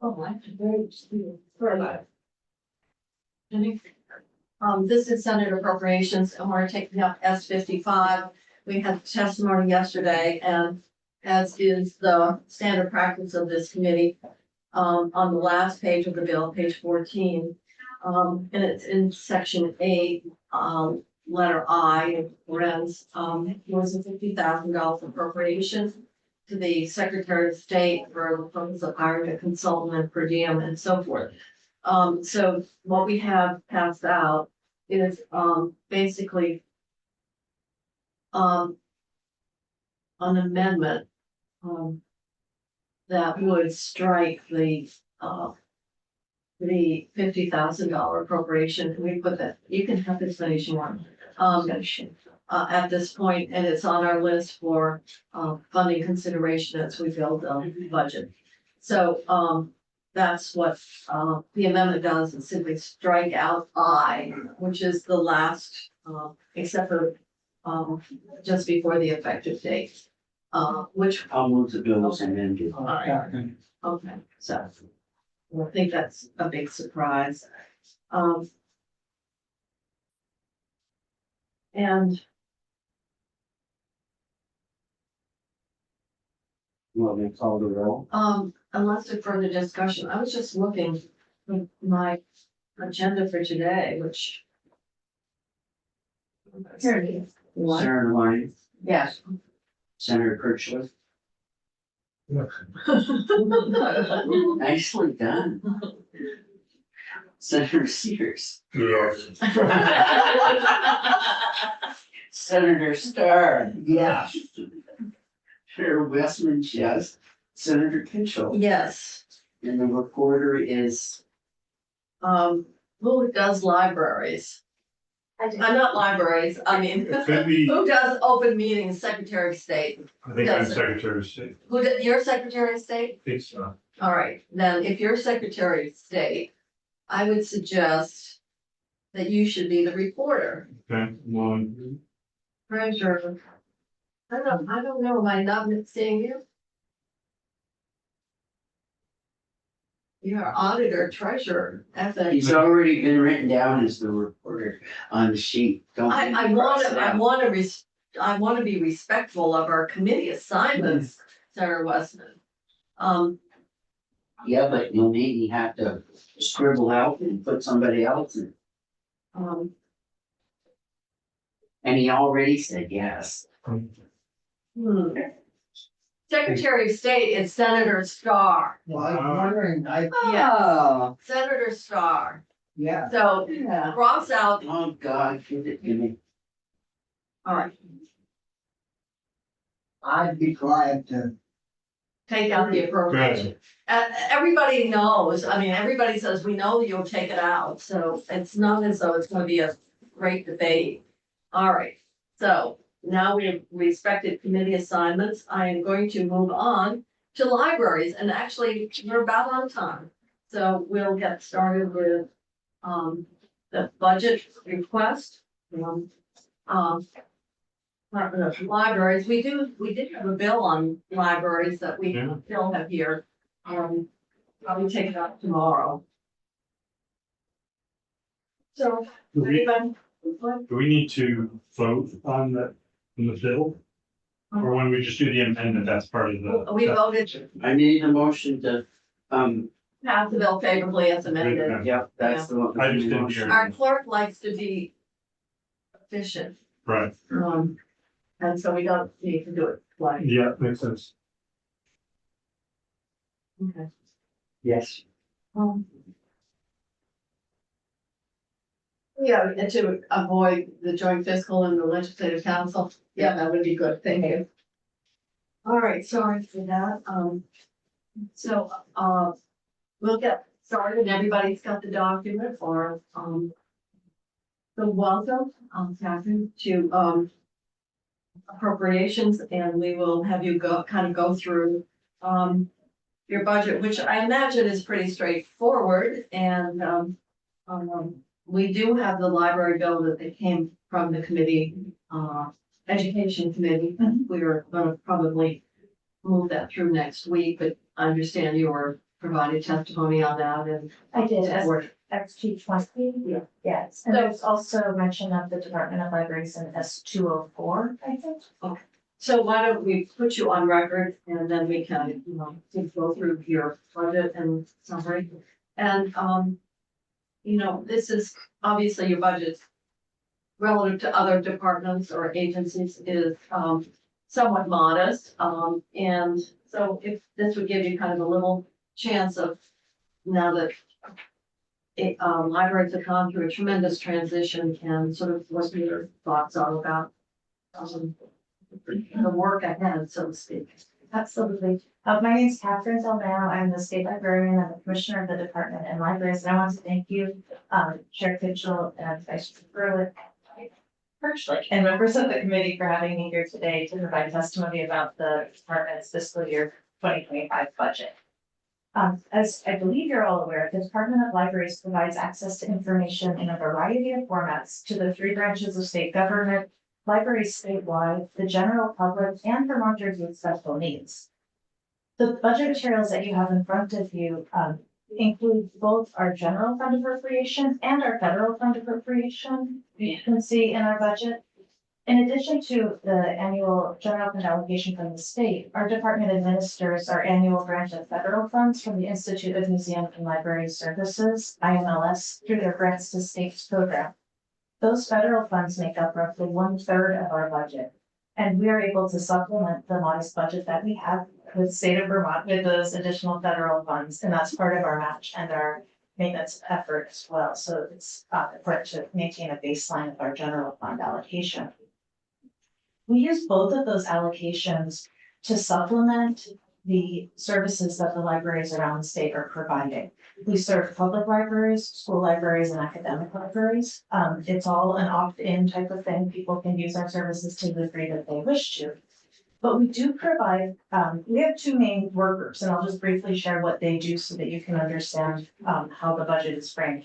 Oh, I have to vote. Sorry. This is Senate appropriations and we're taking up S-55. We had testimony yesterday and as is the standard practice of this committee, on the last page of the bill, page 14, and it's in section 8, letter I, rents, was a $50,000 appropriation to the Secretary of State for the purpose of hiring a consultant and per diem and so forth. So what we have passed out is, basically, an amendment, that would strike the $50,000 appropriation. We put that, you can have this many as you want. At this point, and it's on our list for, funding consideration as we build the budget. So, that's what, the amendment does, is simply strike out I, which is the last, except for, just before the effective date. Which, I'll move the bills and then do. all right, okay, so I think that's a big surprise. And Well, they call the roll. unless there's further discussion, I was just looking at my agenda for today, which. Here it is. Senator Lyon, Yes. Senator Kirchhoff. Nicely done. Senator Sears. Yes. Senator Starr. Yes. Senator Westman, yes. Senator Kitchell. Yes, And the reporter is, who does libraries? I'm not libraries, I mean, It could be, who does open meetings, Secretary of State? I think I'm Yes. Secretary of State. You're Secretary of State? I think so. All right, then if you're Secretary of State, I would suggest that you should be the reporter, Okay, one, treasurer. I don't know, am I not seeing you? You're auditor, treasurer, ethics. he's already been written down as the reporter on the sheet. Don't. I want to be respectful of our committee assignments, Sarah Westman. Yeah, but you'll maybe have to scribble out and put somebody else in. Um, And he already said yes. hmm. Secretary of State is Senator Starr, Well, I was wondering, Oh, Senator Starr. yeah, So yeah. cross out, Oh, God, give it to me. all right, I'd be glad to. take out the appropriation. Everybody knows, I mean, everybody says, we know you'll take it out, so it's not as though it's gonna be a great debate. All right, so now we have respected committee assignments. I am going to move on to libraries, and actually, we're about on time. So we'll get started with, the budget request. Department of Libraries, we did have a bill on libraries that we Yeah. still have here. Probably take it up tomorrow. So, do we, anybody? do we need to vote on the bill? Or when we just do the amendment, that's part of the. We voted I need a motion to, pass the bill favorably as amended. yep, that's the one. I just didn't hear. Our clerk likes to be efficient, Right, and so we don't need to do it like. yeah, makes sense. Okay. Yes. Yeah, and to avoid the joint fiscal and the legislative council, yeah, that would be good, thank you. All right, sorry for that, so, we'll get started, everybody's got the document for, so welcome, Catherine, to, appropriations, and we will have you go through, your budget, which I imagine is pretty straightforward, and, we do have the library bill that came from the committee, education committee. We are gonna probably move that through next week, but I understand you're provided testimony on that and. I did, as Support. XT 20. Yeah. Yes, and there's also mention of the Department of Libraries in S 204, I think. So why don't we put you on record and then we can, go through your budget and summary. And, this is obviously your budget relative to other departments or agencies is, somewhat modest. And so if this would give you kind of a little chance of now that libraries have gone through a tremendous transition and sort of what your thoughts are about the work ahead, so to speak. Absolutely. My name is Catherine Delmao. I'm the state librarian and the commissioner of the department and libraries. And I want to thank you, Chair Kitchell and Vice Chair Berlick, and members of the committee for having me here today to provide testimony about the department's fiscal year 2025 budget. As I believe you're all aware, the Department of Libraries provides access to information in a variety of formats to the 3 branches of state government, libraries statewide, the general public, and Vermonters with special needs. The budget materials that you have in front of you include both our general fund appropriation and our federal fund appropriation. You can see in our budget. In addition to the annual general fund allocation from the state, our department administers our annual grant of federal funds from the Institute of Museum and Library Services, IMLS, through their Grants to States program. Those federal funds make up roughly 1/3 of our budget, and we are able to supplement the modest budget that we have with the state of Vermont with those additional federal funds, and that's part of our match and our maintenance effort as well. So it's important to maintain a baseline of our general fund allocation. We use both of those allocations to supplement the services that the libraries around the state are providing. We serve public libraries, school libraries, and academic libraries. It's all an opt-in type of thing. People can use our services to the degree that they wish to. But we do provide, we have 2 main work groups, and I'll just briefly share what they do so that you can understand how the budget is framed.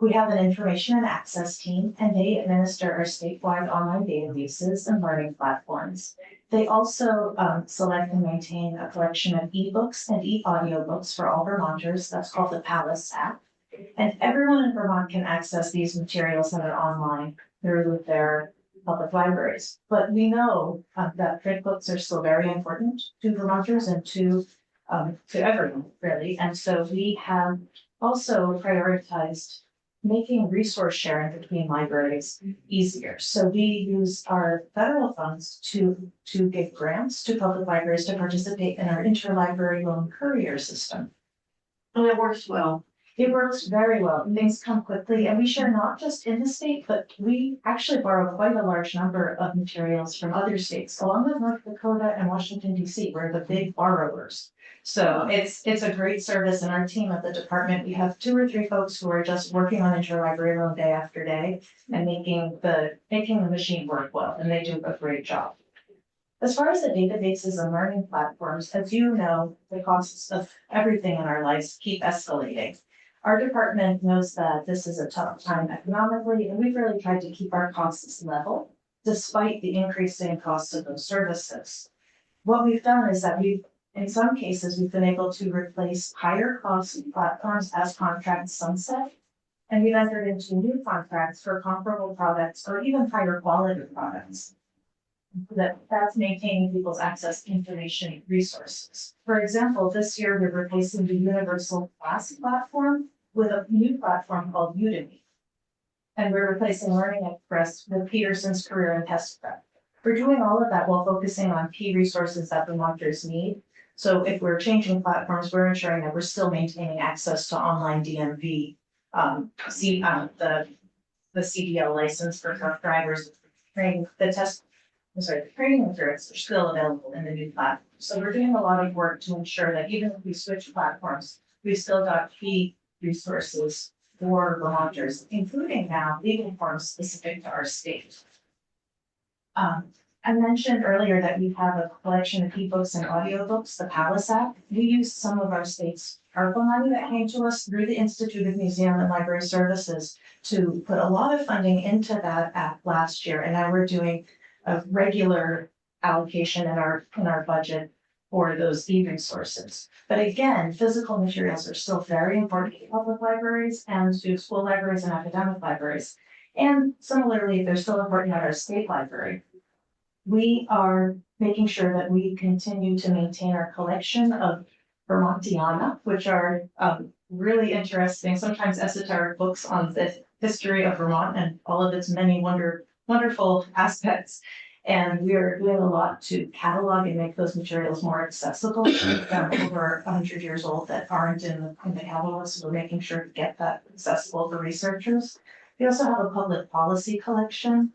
We have an information and access team, and they administer our statewide online databases and learning platforms. They also select and maintain a collection of ebooks and e-audiobooks for all Vermonters. That's called the Palace app. And everyone in Vermont can access these materials that are online through their public libraries. But we know that print books are still very important to Vermonters and to everyone, really. And so we have also prioritized making resource sharing between libraries easier. So we use our federal funds to give grants to public libraries to participate in our interlibrary loan courier system. And it works well. It works very well. Things come quickly, and we share not just in the state, but we actually borrow quite a large number of materials from other states, along with North Dakota and Washington, D.C. We're the big borrowers. So it's a great service. In our team at the department, we have 2 or 3 folks who are just working on interlibrary loan day after day and making the machine work well, and they do a great job. As far as the databases and learning platforms, as you know, the costs of everything in our lives keep escalating. Our department knows that this is a tough time economically, and we've really tried to keep our costs level despite the increasing costs of those services. What we've done is that in some cases, we've been able to replace higher cost platforms as contracts sunset, and we've entered into new contracts for comparable products or even higher quality products. That's maintaining people's access to information resources. For example, this year we're replacing the Universal Class platform with a new platform called Udemy. And we're replacing Learning Express with Peterson's Career and Test Prep. We're doing all of that while focusing on key resources that Vermonters need. So if we're changing platforms, we're ensuring that we're still maintaining access to online DMV, the CDL license for truck drivers, training, the training materials are still available in the new platform. So we're doing a lot of work to ensure that even if we switch platforms, we've still got key resources for Vermonters, including now legal forms specific to our state. I mentioned earlier that we have a collection of ebooks and audiobooks, the Palace app. We used some of our state's ARPA money that came to us through the Institute of Museum and Library Services to put a lot of funding into that app last year. And now we're doing a regular allocation in our budget for those e-resources. But again, physical materials are still very important to public libraries and to school libraries and academic libraries. And similarly, they're still important at our state library. We are making sure that we continue to maintain our collection of Vermontiana, which are really interesting, sometimes esoteric books on the history of Vermont and all of its many wonderful aspects. And we are doing a lot to catalog and make those materials more accessible. Over 100 years old that aren't in the catalog, so we're making sure to get that accessible for researchers. We also have a public policy collection,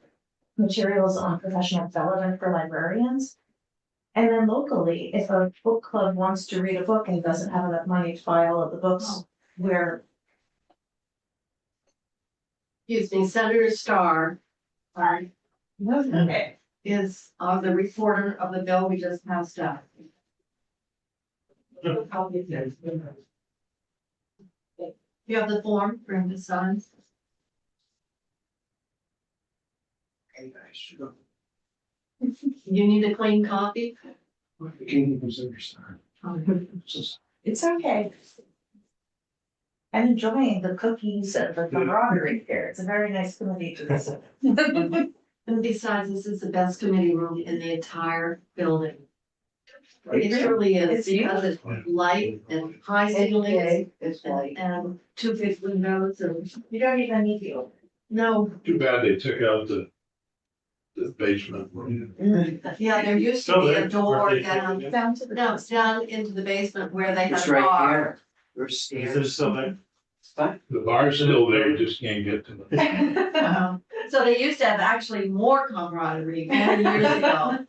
materials on professional development for librarians. And then locally, if a book club wants to read a book and doesn't have enough money to buy all of the books, we're Excuse me, Senator Starr okay. is the reporter of the bill we just passed out. You have the form for him to sign? You need a clean copy? It's okay. I'm enjoying the cookies and the camaraderie here. It's a very nice committee to visit. And besides, this is the best committee room in the entire building. It truly is, because it's light and high ceilings It's like, and two big windows and, You don't even need you. no, Too bad they took out the basement. yeah, there used to Still be there. a door Where they- down, Down to the. no, down into the basement where they had It's a right bar. here. There's Is stairs. there still there? The bar's still there, you just can't get to it. So they used to have actually more camaraderie many years ago.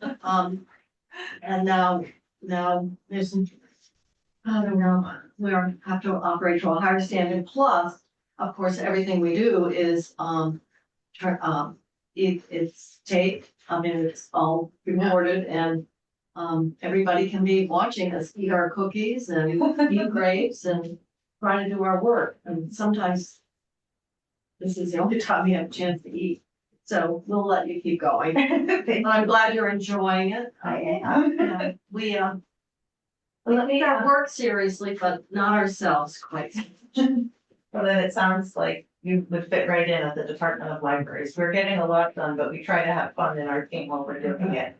And now there's, I don't know, we have to operate to a higher standard. Plus, of course, everything we do is, it's taped, it's all recorded and everybody can be watching us eat our cookies and eat grapes and trying to do our work. And sometimes this is the only time we have a chance to eat. So we'll let you keep going. But I'm glad you're enjoying it. I am. And we Well, let me, take our work seriously, but not ourselves quite. well, then it sounds like you would fit right in at the Department of Libraries. We're getting a lot done, but we try to have fun in our team while we're doing it.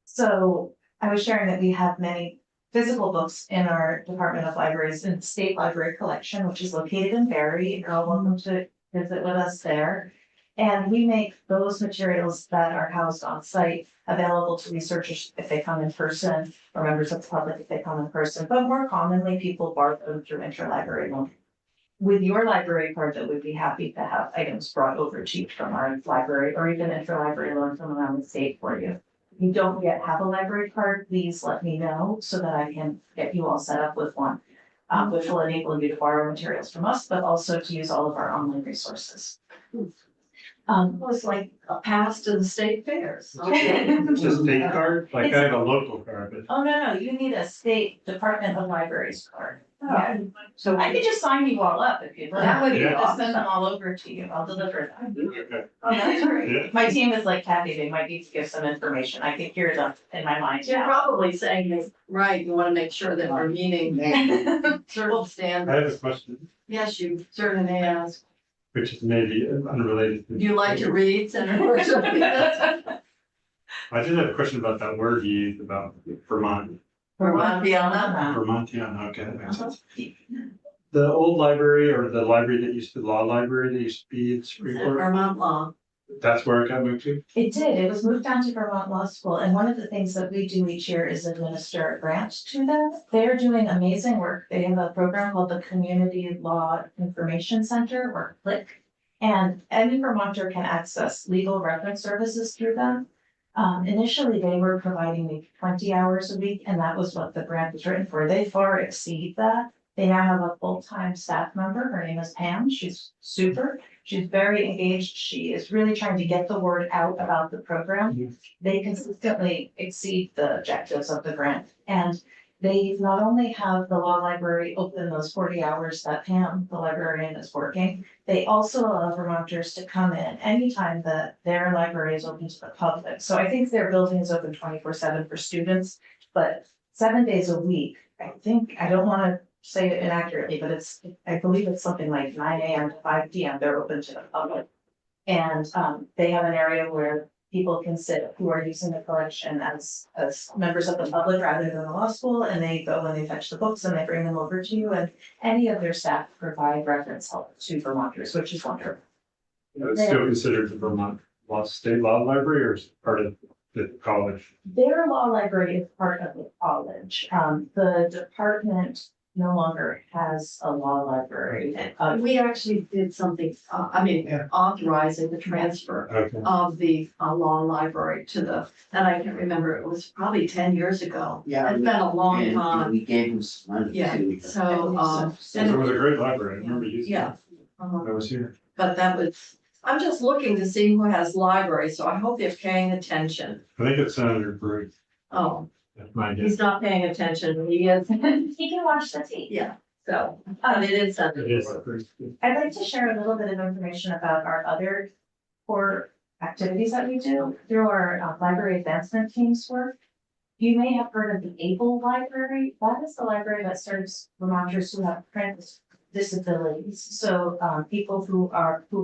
So I was sharing that we have many physical books in our Department of Libraries in the State Library Collection, which is located in Barry. You're all welcome to visit with us there. And we make those materials that are housed on site available to researchers if they come in person, or members of the public if they come in person, but more commonly, people borrow them through interlibrary loan. With your library card, that we'd be happy to have items brought over to you from our library, or even interlibrary loan from around the state for you. If you don't yet have a library card, please let me know so that I can get you all set up with one, which will enable you to borrow materials from us, but also to use all of our online resources. It was like a pass to the state fairs. It's a state card, like I have a local card, but. Oh, no, you need a state Department of Libraries card. Yeah. So I could just sign you all up if you'd like. That would be Yeah. Just send awesome. them all over to you. I'll deliver them. Okay. Oh, that's Yeah. great. My team is like Kathy, they might need to give some information. I think here's up in my mind You're now. probably saying this, right, you wanna make sure that we're meeting certain I standards. have a question, Yes, you certainly may ask. which is maybe unrelated. Do you like to read, Senator? I just have a question about that word you used about Vermont. Vermontiana. Vermontiana, okay, that makes sense. The old library or the library that used to, law library that used to be in Supreme Court, Vermont law. that's where it got moved to? It did. It was moved down to Vermont Law School, and one of the things that we do each year is administer a grant to them. They're doing amazing work. They have a program called the Community Law Information Center, or CLIC. And any Vermonter can access legal reference services through them. Initially, they were providing maybe 20 hours a week, and that was what the grant was written for. They far exceed that. They now have a full-time staff member. Her name is Pam. She's super. She's very engaged. She is really trying to get the word out about the program. They consistently exceed the objectives of the grant. And they not only have the law library open those 40 hours that Pam, the librarian, is working, they also allow Vermonters to come in anytime that their library is open to the public. So I think their building is open 24/7 for students but 7 days a week, I think, I don't wanna say it inaccurately, but I believe it's something like 9 a.m. to 5 p.m. They're open to the public. And, they have an area where people can sit who are using the collection as members of the public rather than the law school, and they go and they fetch the books and they bring them over to you, and any of their staff provide reference help to Vermonters, which is wonderful. It's still considered the Vermont State Law Library or is it part of the college? Their law library is part of the college. The department no longer has a law library. We actually did something, authorizing the transfer Okay. of the law library to and I can't remember, it was probably 10 years ago. Yeah. It's been a long And time. we gave them some money Yeah, too. so, It was a great library. I remember using it. yeah. I was here. But that was, I'm just looking to see who has libraries, so I hope they're paying attention. I think it's Senator Briggs. Oh, That's my guess. he's not paying attention, he is, He can watch the tape. yeah, so, but it is something. It is. I'd like to share a little bit of information about our other core activities that we do through our library advancement team's work. You may have heard of the ABLE Library. That is the library that serves Vermonters who have print disabilities. So people who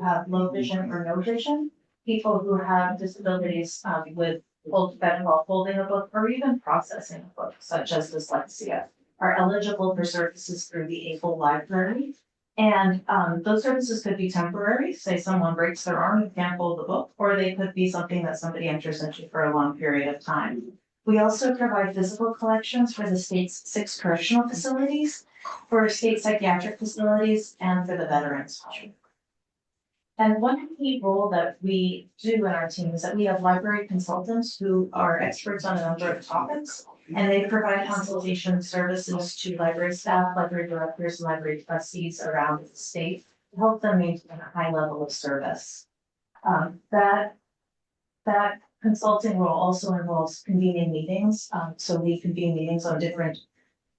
have low vision or no vision, people who have disabilities that involve holding a book or even processing a book, such as dyslexia, are eligible for services through the ABLE Library. And those services could be temporary, say someone breaks their arm and can't hold the book, or they could be something that somebody enters into for a long period of time. We also provide physical collections for the state's 6 correctional facilities, for state psychiatric facilities, and for the Veterans Home. And one key role that we do in our team is that we have library consultants who are experts on a number of topics, and they provide consultation services to library staff, library directors, and library trustees around the state to help them maintain a high level of service. That consulting role also involves convening meetings. So we convene meetings on different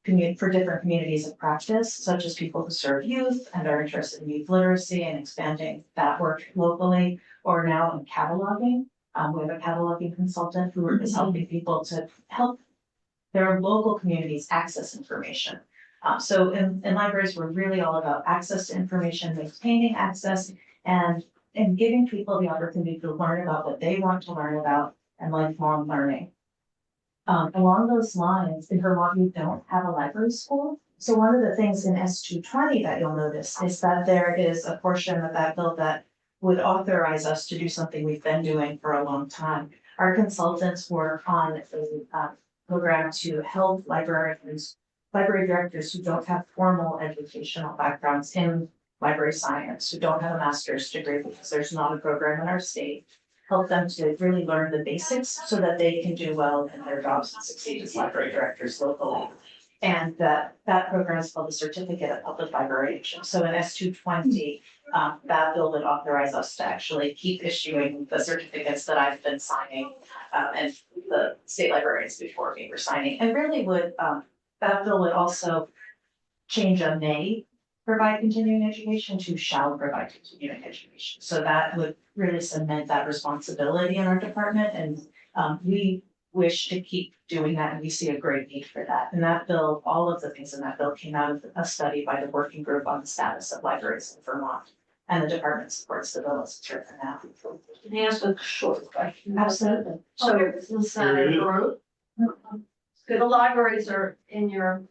communities of practice, such as people who serve youth and are interested in youth literacy and expanding that work locally, or now in cataloging. We have a cataloging consultant who is helping people to help their local communities access information. So in libraries, we're really all about access to information, maintaining access, and giving people the opportunity to learn about what they want to learn about and lifelong learning. Along those lines, in Vermont, we don't have a library school. So one of the things in S220 that you'll notice is that there is a portion of that bill that would authorize us to do something we've been doing for a long time. Our consultants work on a program to help library directors who don't have formal educational backgrounds in library science, who don't have a master's degree because there's not a program in our state, help them to really learn the basics so that they can do well in their jobs and succeed as library directors locally. And that program is called the Certificate of Public Librarianship. So in S220, that bill would authorize us to actually keep issuing the certificates that I've been signing, and the state librarians before me were signing. And really would, that bill would also change a may provide continuing education to shall provide continuing education. So that would really cement that responsibility in our department, and we wish to keep doing that, and we see a great need for that. And that bill, all of the things in that bill came out of a study by the working group on the status of libraries in Vermont, and the department supports the bill as it's written now. Can I ask a short question? Absolutely. So the Senate group, the libraries are in your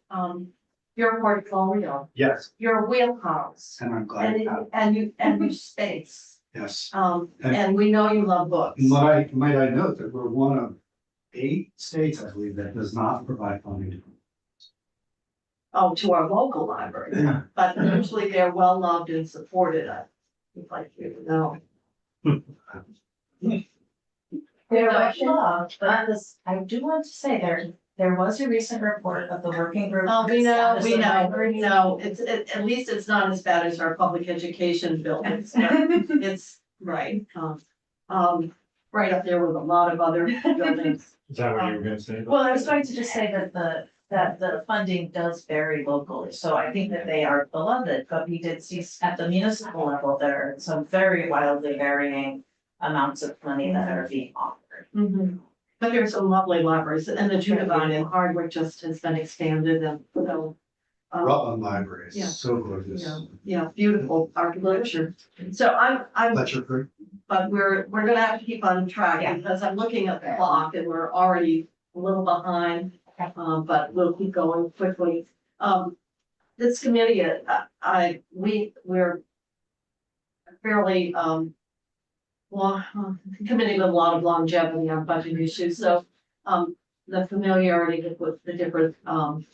portfolio, Yes, your wheelhouse, and I'm glad and you have, and your space. yes. And we know you love books. Might I note that we're one of 8 states, I believe, that does not provide funding. Oh, to our local library, Yeah. but usually they're well loved and supported. I'd like you to know. They're much loved, but this, I do want to say there was a recent report of the working group. Oh, on we the know, status we of know, libraries. at least it's not as bad as our public education buildings, but it's right. Right up there with a lot of other buildings. Is that what you were gonna say? Well, I was going to just say that the funding does vary locally, so I think that they are beloved, but we did see at the municipal level, there are some very wildly varying amounts of money that are being offered. Mhm. But there's some lovely libraries, and the Judavine in Hardwick just has been expanded, and so. Rutland Library yeah. is so gorgeous. Yeah, beautiful architecture. So I'm, Fletcher Creek. but we're gonna have to keep on track, Yeah. because I'm looking at the clock and we're already a little behind. Okay. But we'll keep going quickly. This committee, we're fairly, well, committee with a lot of longevity on budget issues, so, the familiarity with the different,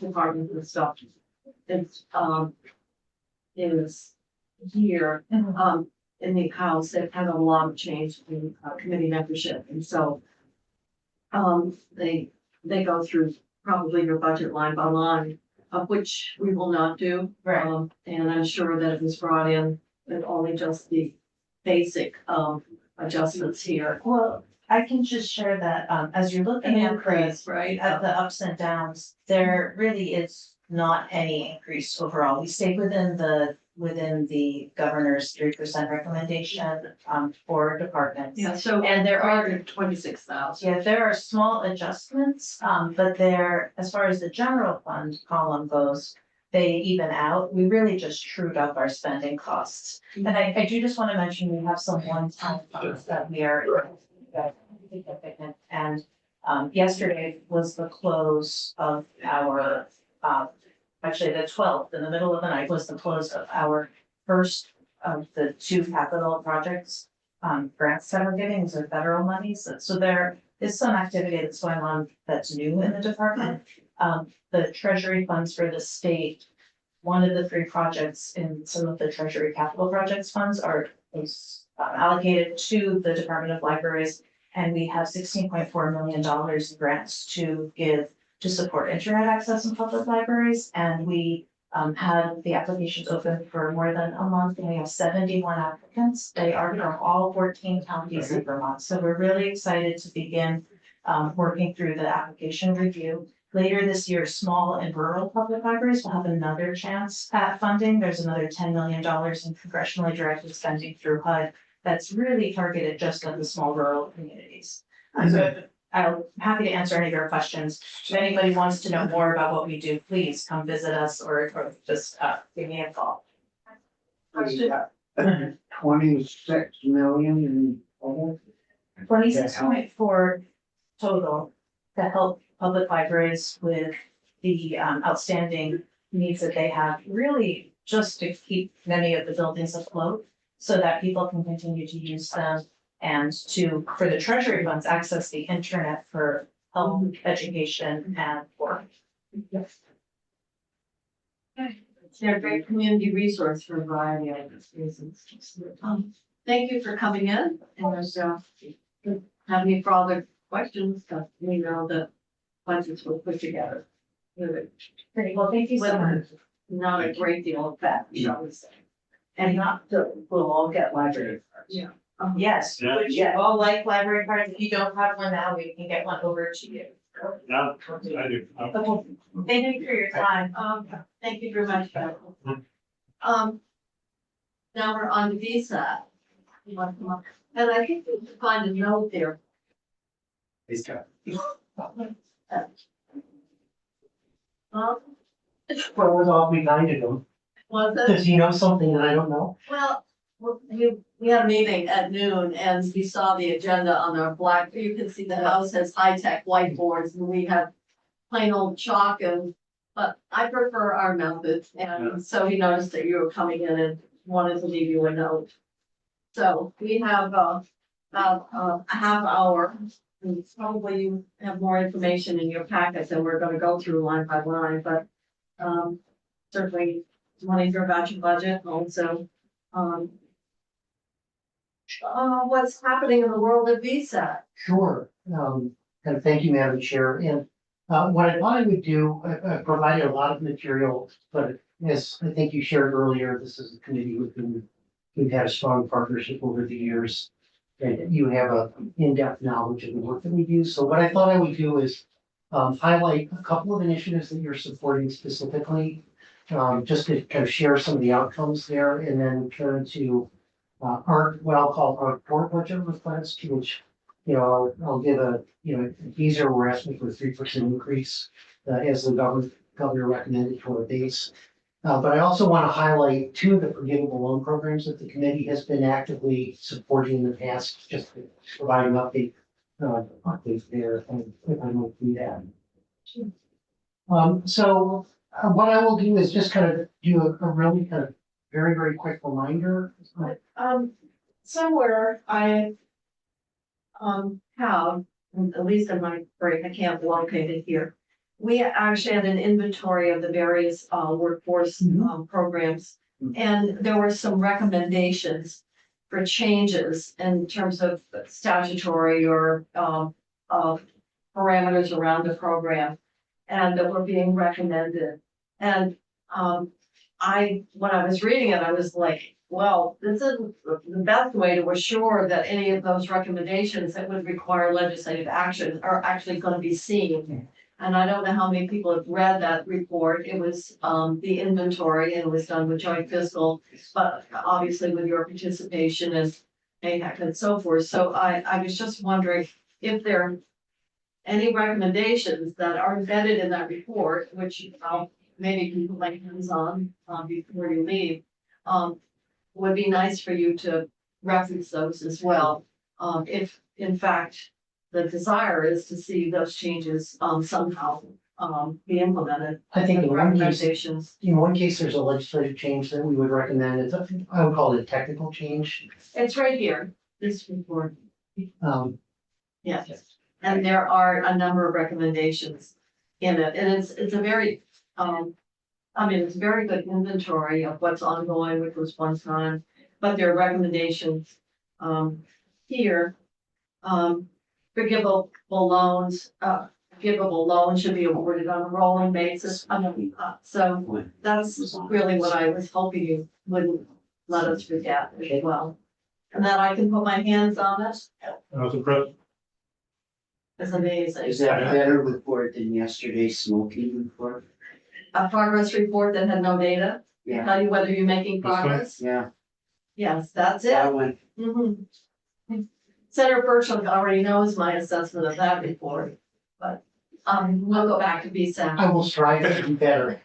departments and stuff. It's, is here, Mhm. in the house, they've had a lot of change in, committee membership, and so. They go through probably your budget line by line, of which we will not do. Right. And I'm sure that it was brought in with only just the basic, adjustments here. Well, I can just share that, as you're An looking at the, increase, right? at the ups and downs, there really is not any increase overall. We stayed within the governor's 3% recommendation, for departments. Yeah, so. And there are, 26,000. yeah, there are small adjustments, but as far as the general fund column goes, they even out. We really just trued up our spending costs. And I do just want to mention, we have some one-time funds that we are significant. And yesterday was the close of our, actually the 12th, in the middle of the night was the close of our first of the 2 capital projects, grants that we're getting, these are federal monies. So there is some activity that's going on that's new in the department. The treasury funds for the state, one of the 3 projects in some of the treasury capital projects funds is allocated to the Department of Libraries. And we have $16.4 million in grants to give to support internet access in public libraries. And we had the applications open for more than a month, and we have 71 applicants. They are from all 14 counties in Vermont. So we're really excited to begin working through the application review. Later this year, small and rural public libraries will have another chance at funding. There's another $10 million in congressionally directed spending through HUD that's really targeted just at the small rural communities. So I'm happy to answer any of your questions. If anybody wants to know more about what we do, please come visit us or just give me a call. We got 26 million in total. 26.4 total to help public libraries with the outstanding needs that they have, really just to keep many of the buildings afloat so that people can continue to use them and to, for the treasury funds, access the internet for health, education, and work. They're a great community resource for a variety of reasons. Thank you for coming in, and have any further questions, because we know that budgets were put together. Great, well, thank you so much. Not a great deal of that, shall we say. And not that we'll all get library cards. Yeah. Yes, Yeah. would you all like library cards? If you don't have one now, we can get one over to you. Yeah, I do. Okay, thank you for your time. Thank you very much, Beth. Now we're on to visa. You want to come up? And I think we can find a note there. He's got. Well, What was all reminded him? was it? Does he know something that I don't know? Well, we had a meeting at noon and we saw the agenda on our black, you can see the house has high-tech whiteboards and we have plain old chalk but I prefer our method. And so he noticed that you were coming in and wanted to leave you a note. So we have, about a half hour, and probably you have more information in your packets and we're gonna go through line by line, but, certainly want to hear about your budget also. What's happening in the world of visa? Sure. And thank you, Madam Chair. And what I thought I would do, I provided a lot of material, but as I think you shared earlier, this is a committee with whom we've had a strong partnership over the years. And you have a in-depth knowledge of the work that we do. So what I thought I would do is highlight a couple of initiatives that you're supporting specifically, just to kind of share some of the outcomes there, and then turn to what I'll call our core budget request, which I'll give these are, we're asking for a 3% increase, as the governor recommended for a base. But I also want to highlight two of the forgivable loan programs that the committee has been actively supporting in the past, just to provide an update there, and if I might do that. What I will do is just kind of do a really kind of very, very quick reminder. Somewhere I have, at least in my brain, I can't locate it here. We actually had an inventory of the various workforce programs. And there were some recommendations for changes in terms of statutory or parameters around the program. And that were being recommended. And when I was reading it, I was like, well, this isn't the best way to assure that any of those recommendations that would require legislative action are actually going to be seen. And I don't know how many people have read that report. It was the inventory, and it was done with joint fiscal, but obviously with your participation and AHAC and so forth. So I was just wondering if there are any recommendations that are embedded in that report, which maybe you can lay hands on before you leave, would be nice for you to reference those as well. If in fact the desire is to see those changes somehow be implemented. I think Recommendations. in one case, there's a legislative change that we would recommend. I would call it a technical change. It's right here, this report. Yes. And there are a number of recommendations in it, and it's a very, it's a very good inventory of what's ongoing, which was one time, but there are recommendations, here. Forgivable loans should be awarded on a rolling basis. So that's really what I was hoping you wouldn't let us forget as well. And that I can put my hands on it The president, is amazing. Is that a better report than yesterday's smoking report? A progress report that had no data, Yeah, tell you whether you're making progress. yeah, Yes, that's it. that one, Mhm. Senator Burchell already knows my assessment of that report, but, we'll go back to BSAC. I will strive to do better.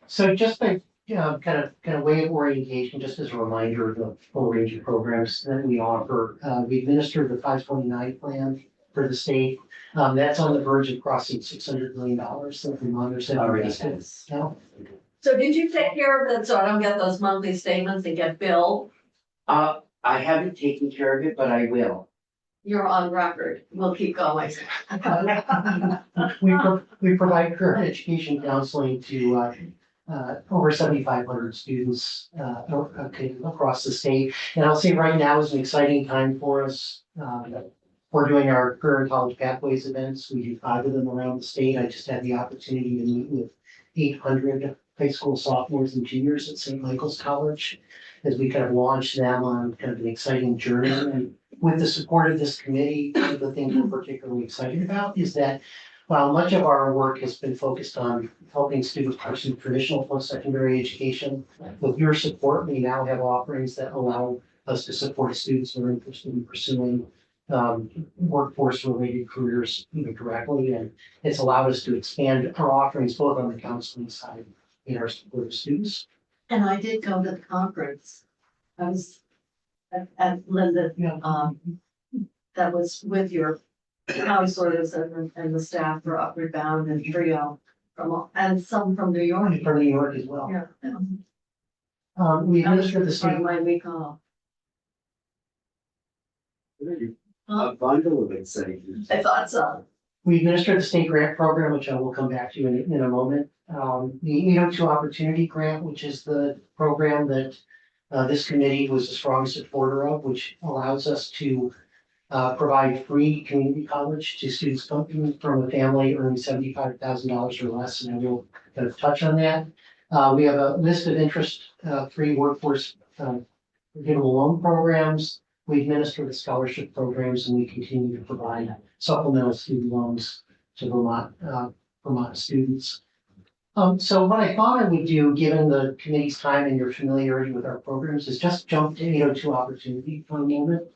So just by, kind of way of orientation, just as a reminder of the full range of programs that we offer. We administer the 529 plan for the state. That's on the verge of crossing $600 million. So Vermonters have already invested. has. So did you take care of that, so I don't get those monthly statements and get billed? I haven't taken care of it, but I will. You're on record, we'll keep going. We provide current education counseling to over 7,500 students across the state. And I'll say right now is an exciting time for us. We're doing our career college pathways events. We do 5 of them around the state. I just had the opportunity to meet with 800 high school sophomores and juniors at St. Michael's College as we kind of launch them on kind of an exciting journey. And with the support of this committee, one of the things we're particularly excited about is that while much of our work has been focused on helping students pursue traditional post-secondary education, with your support, we now have offerings that allow us to support students who are interested in pursuing workforce-related careers directly. And it's allowed us to expand our offerings both on the counseling side and our support of students. And I did go to the conference. I was at Linda, that was with your counselors and the staff for Upward Bound and Trio and some from New York. From New York as well. Yeah. We I was administer the state. my week off. A bundle of excitement. I thought so. We administer the state grant program, which I will come back to in a moment. The 802 Opportunity Grant, which is the program that this committee was a strong supporter of, which allows us to provide free community college to students coming from a family earning $75,000 or less, and I will kind of touch on that. We have a list of interest-free workforce forgivable loan programs. We administer the scholarship programs, and we continue to provide supplemental student loans to Vermont students. So what I thought I would do, given the committee's time and your familiarity with our programs, is just jump to 802 Opportunity for a moment.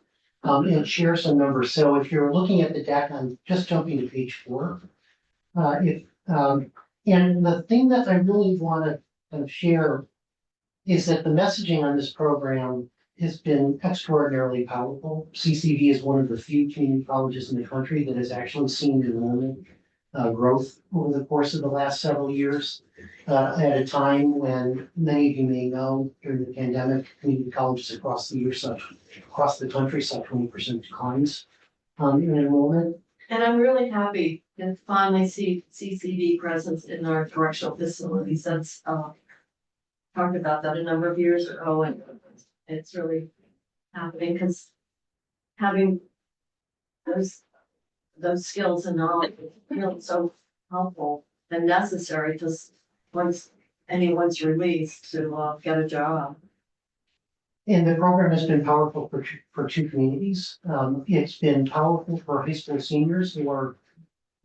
and share some numbers. So if you're looking at the deck, I'm just jumping to page 4. And the thing that I really want to kind of share is that the messaging on this program has been extraordinarily powerful. CCV is one of the few community colleges in the country that has actually seen enrollment growth over the course of the last several years. At a time when many of you may know during the pandemic, community colleges across the country saw 20% declines in enrollment. And I'm really happy to finally see CCV presence in our correctional facilities. That's, talked about that a number of years ago, and it's really happening because having those skills and knowledge is really so helpful and necessary to once anyone's released to get a job. And the program has been powerful for 2 communities. It's been powerful for high school seniors who are,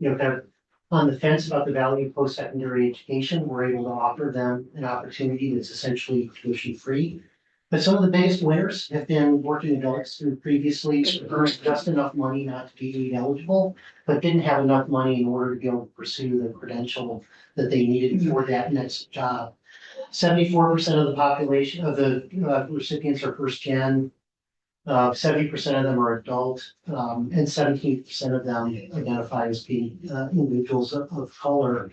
kind of on the fence about the value of post-secondary education. We're able to offer them an opportunity that's essentially tuition free. But some of the biggest winners have been working adults who previously earned just enough money not to be aid eligible, but didn't have enough money in order to be able to pursue the credential that they needed for that next job. 74% of the population of the recipients are first gen. 70% of them are adult, and 17% of them identify as being individuals of color.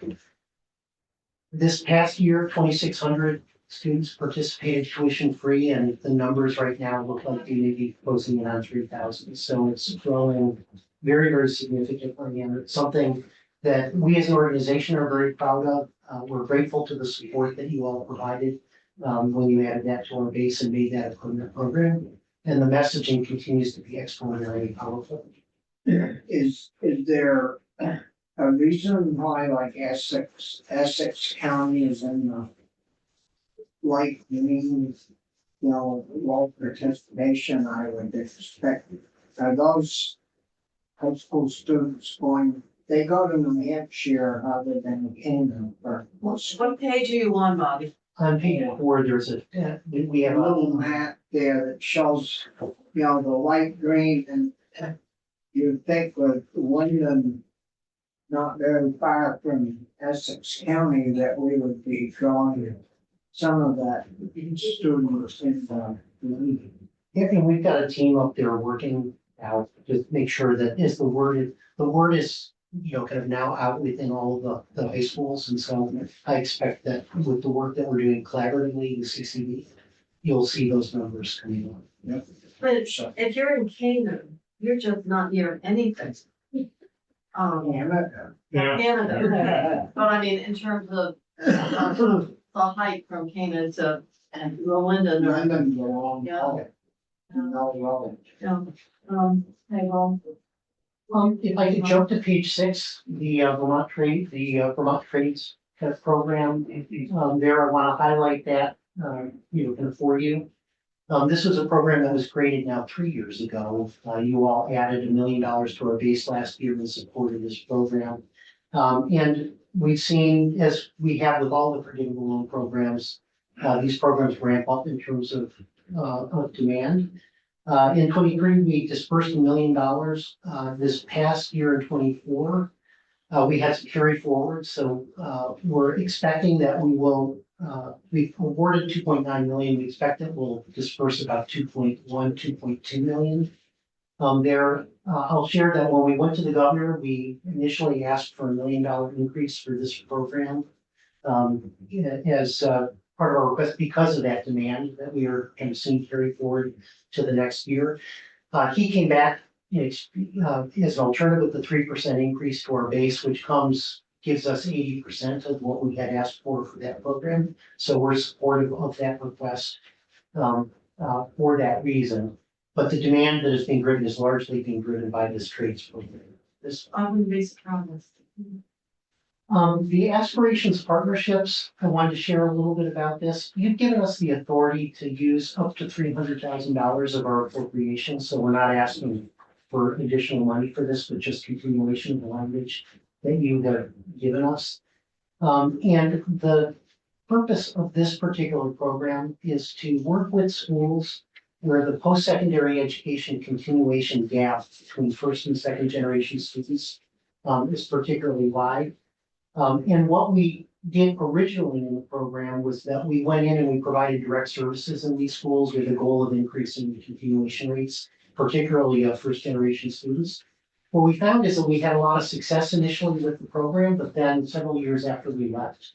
This past year, 2,600 students participated tuition free, and the numbers right now look like they may be closing in on 3,000. So it's growing very, very significantly, and it's something that we as an organization are very proud of. We're grateful to the support that you all provided when you added that to our base and made that a permanent program. And the messaging continues to be extraordinarily powerful. Is there a reason why like Essex County is in the like means, low participation, I would expect? Are those high school students they go to New Hampshire other than Canaan for What page are you on, Bobby? On page 4, there's we have a little map there that shows, the light green, and you'd think with Wyndham not very far from Essex County that we would be drawing some of that students in the and we've got a team up there working out to make sure that the word is kind of now out within all of the high schools. And so I expect that with the work that we're doing collaboratively with CCV, you'll see those numbers coming on. But if you're in Canaan, you're just not near anything. Canada. Canada. But I mean, in terms of the height from Canaan to Rwanda. London's a long Yeah. way. No, well, Okay, well, If I could jump to page 6, the Vermont Trades program. There, I want to highlight that, kind of for you. This was a program that was created now 3 years ago. You all added $1 million to our base last year in support of this program. And we've seen, as we have with all the forgivable loan programs, these programs ramp up in terms of demand. In 23, we dispersed $1 million. This past year in 24, we had some carry forward. So we're expecting that we've awarded 2.9 million. We expect that we'll disperse about 2.2 million. I'll share that when we went to the governor, we initially asked for $1 million increase for this program as part of our request because of that demand that we are kind of seeing carry forward to the next year. He came back as an alternative with the 3% increase to our base, which gives us 80% of what we had asked for that program. So we're supportive of that request for that reason. But the demand that has been driven is largely being driven by this trades program. I wouldn't be surprised. The aspirations partnerships, I wanted to share a little bit about this. You've given us the authority to use up to $300,000 of our appropriations. So we're not asking for additional money for this, but just continuation of the language that you have given us. And the purpose of this particular program is to work with schools where the post-secondary education continuation gap between first and second generation students is particularly wide. And what we did originally in the program was that we went in and we provided direct services in these schools with the goal of increasing the continuation rates, particularly of first generation students. What we found is that we had a lot of success initially with the program, but then several years after we left,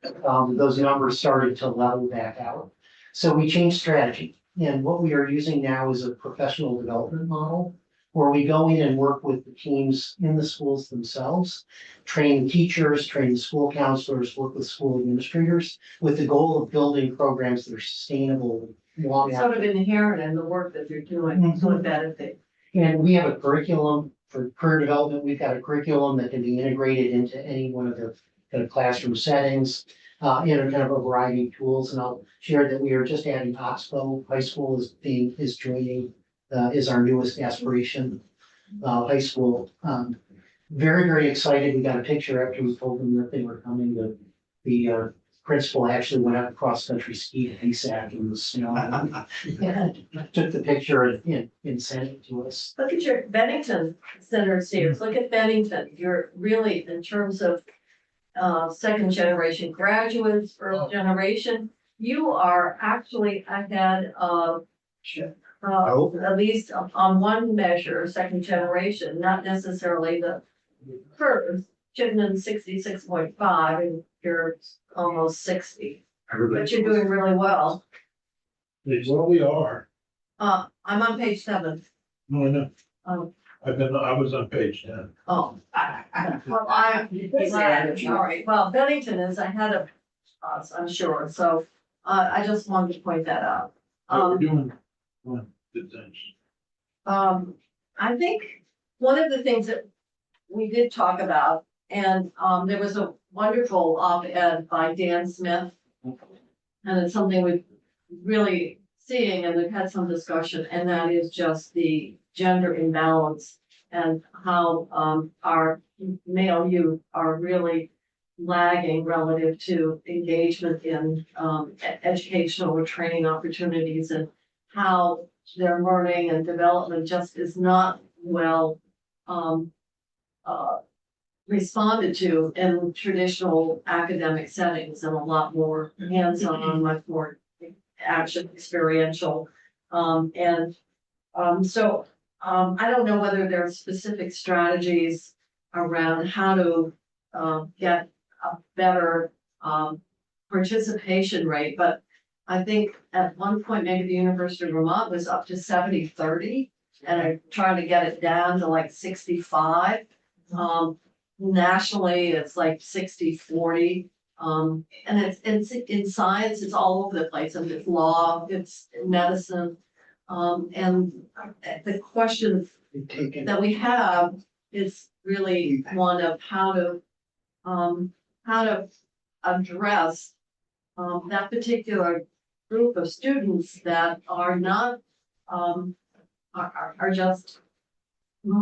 those numbers started to level back out. So we changed strategy. And what we are using now is a professional development model where we go in and work with the teams in the schools themselves, train teachers, train the school counselors, work with school administrators with the goal of building programs that are sustainable long It's after. sort of inherent in the work that you're doing, so it benefits. And we have a curriculum for career development. We've got a curriculum that can be integrated into any one of the kind of classroom settings, in a kind of a variety of tools. And I'll share that we are just adding Oxbow High School is joining, is our newest aspiration, high school. Very, very excited. We got a picture after we told them that they were coming. The principal actually went out cross country ski to ASAC in the snow. And took the picture and sent it to us. Look at your Bennington Center series, look at Bennington, you're really, in terms of second generation graduates, first generation, you are actually ahead of at least on one measure, second generation, not necessarily the first. Chittenden 66.5 and you're almost 60, but you're doing really well. Well, we are. I'm on page 7. No, I know. Um, I was on page 10. Oh, well, all right, well, Bennington is ahead of us, I'm sure, so, I just wanted to point that out. We're doing good things. I think one of the things that we did talk about, and, there was a wonderful op-ed by Dan Smith. And it's something we've really seeing, and we've had some discussion, and that is just the gender imbalance and how our male youth are really lagging relative to engagement in educational or training opportunities, and how their learning and development just is not well responded to in traditional academic settings, and a lot more hands-on, much more action experiential. So I don't know whether there are specific strategies around how to get a better participation rate, but I think at one point, maybe the University of Vermont was up to 70-30, and I'm trying to get it down to like 65. Nationally, it's like 60-40. And it's in science, it's all over the place, and it's law, it's medicine. And the question that we have is really one of how to address that particular group of students that are not are just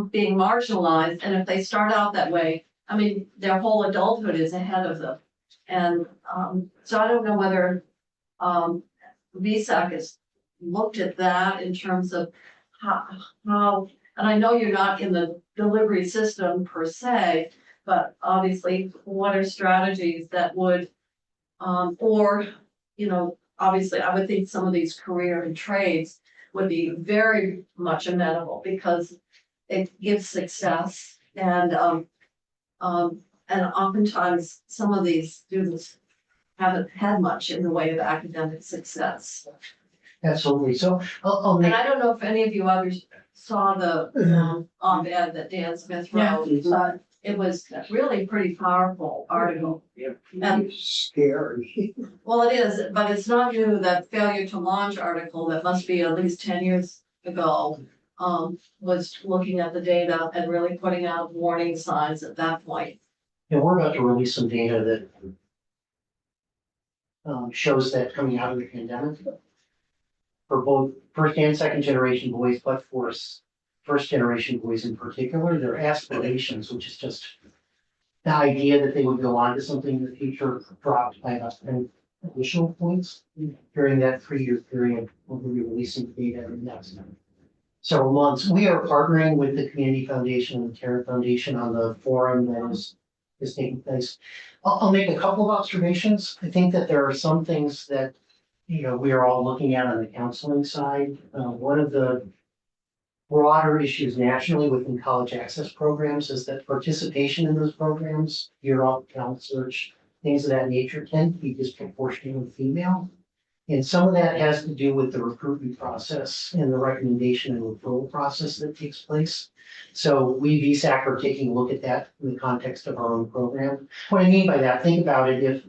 being marginalized. And if they start out that way, I mean, their whole adulthood is ahead of them. And so I don't know whether VSAC has looked at that in terms of how, and I know you're not in the delivery system per se, but obviously what are strategies that would, or, you know, obviously I would think some of these career and trades would be very much amenable because it gives success, and oftentimes some of these students haven't had much in the way of academic success. Absolutely. So I'll And make, I don't know if any of you others saw the op-ed that Dan Smith wrote, but it was a really pretty powerful article. And, Scary. well, it is, but it's not new. That failure to launch article that must be at least 10 years ago was looking at the data and really putting out warning signs at that point. and we're about to release some data that shows that coming out of the pandemic for both first and second generation boys, but for first generation boys in particular, their aspirations, which is just the idea that they would go on to something in the future, dropped by about additional points during that 3-year period when we're releasing data in the next several months. We are partnering with the Community Foundation and the Terra Foundation on the forum that is taking place. I'll make a couple of observations. I think that there are some things that, we are all looking at on the counseling side. One of the broader issues nationally within college access programs is that participation in those programs, year-long counselors, things of that nature tend to be disproportionately female. And some of that has to do with the recruitment process and the recommendation and referral process that takes place. So we, VSAC, are taking a look at that in the context of our own program. What I mean by that, think about it, if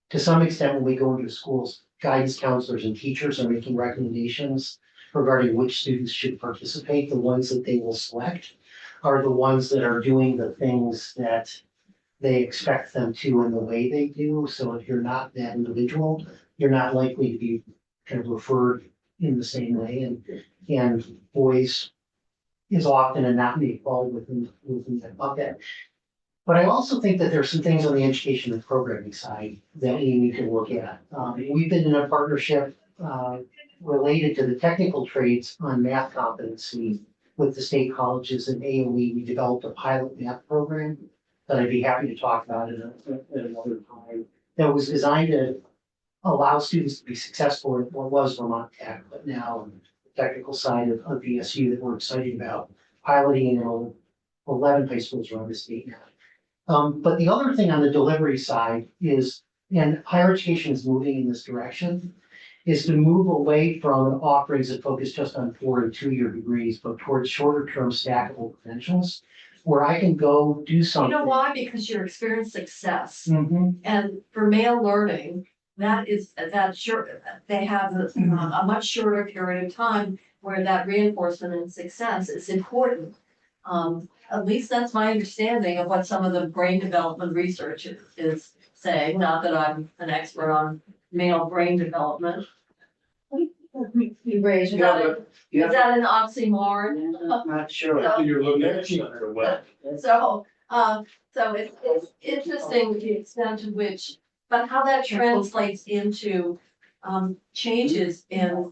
to some extent when we go into schools, guidance counselors and teachers are making recommendations regarding which students should participate, the ones that they will select are the ones that are doing the things that they expect them to in the way they do. So if you're not that individual, you're not likely to be kind of referred in the same way. And boys is often a not made fall within that bucket. But I also think that there's some things on the education and programming side that we need to look at. We've been in a partnership related to the technical trades on math competency with the state colleges and AOE. We developed a pilot math program that I'd be happy to talk about at another time, that was designed to allow students to be successful at what was Vermont Tech, but now the technical side of VSU that we're excited about piloting in 11 high schools around the state now. But the other thing on the delivery side is, and higher education is moving in this direction, is to move away from offerings that focus just on 4 and 2-year degrees, but towards shorter term stackable credentials, where I can go do You something. know why? Because you're experiencing success. Mhm. And for male learning, that sure, they have a much shorter period of time where that reinforcement and success is important. At least that's my understanding of what some of the brain development research is saying, not that I'm an expert on male brain development. You raised, is that an oxymoron? Not sure. You're looking at me under the web. So it's interesting the extent to which, but how that translates into, changes in,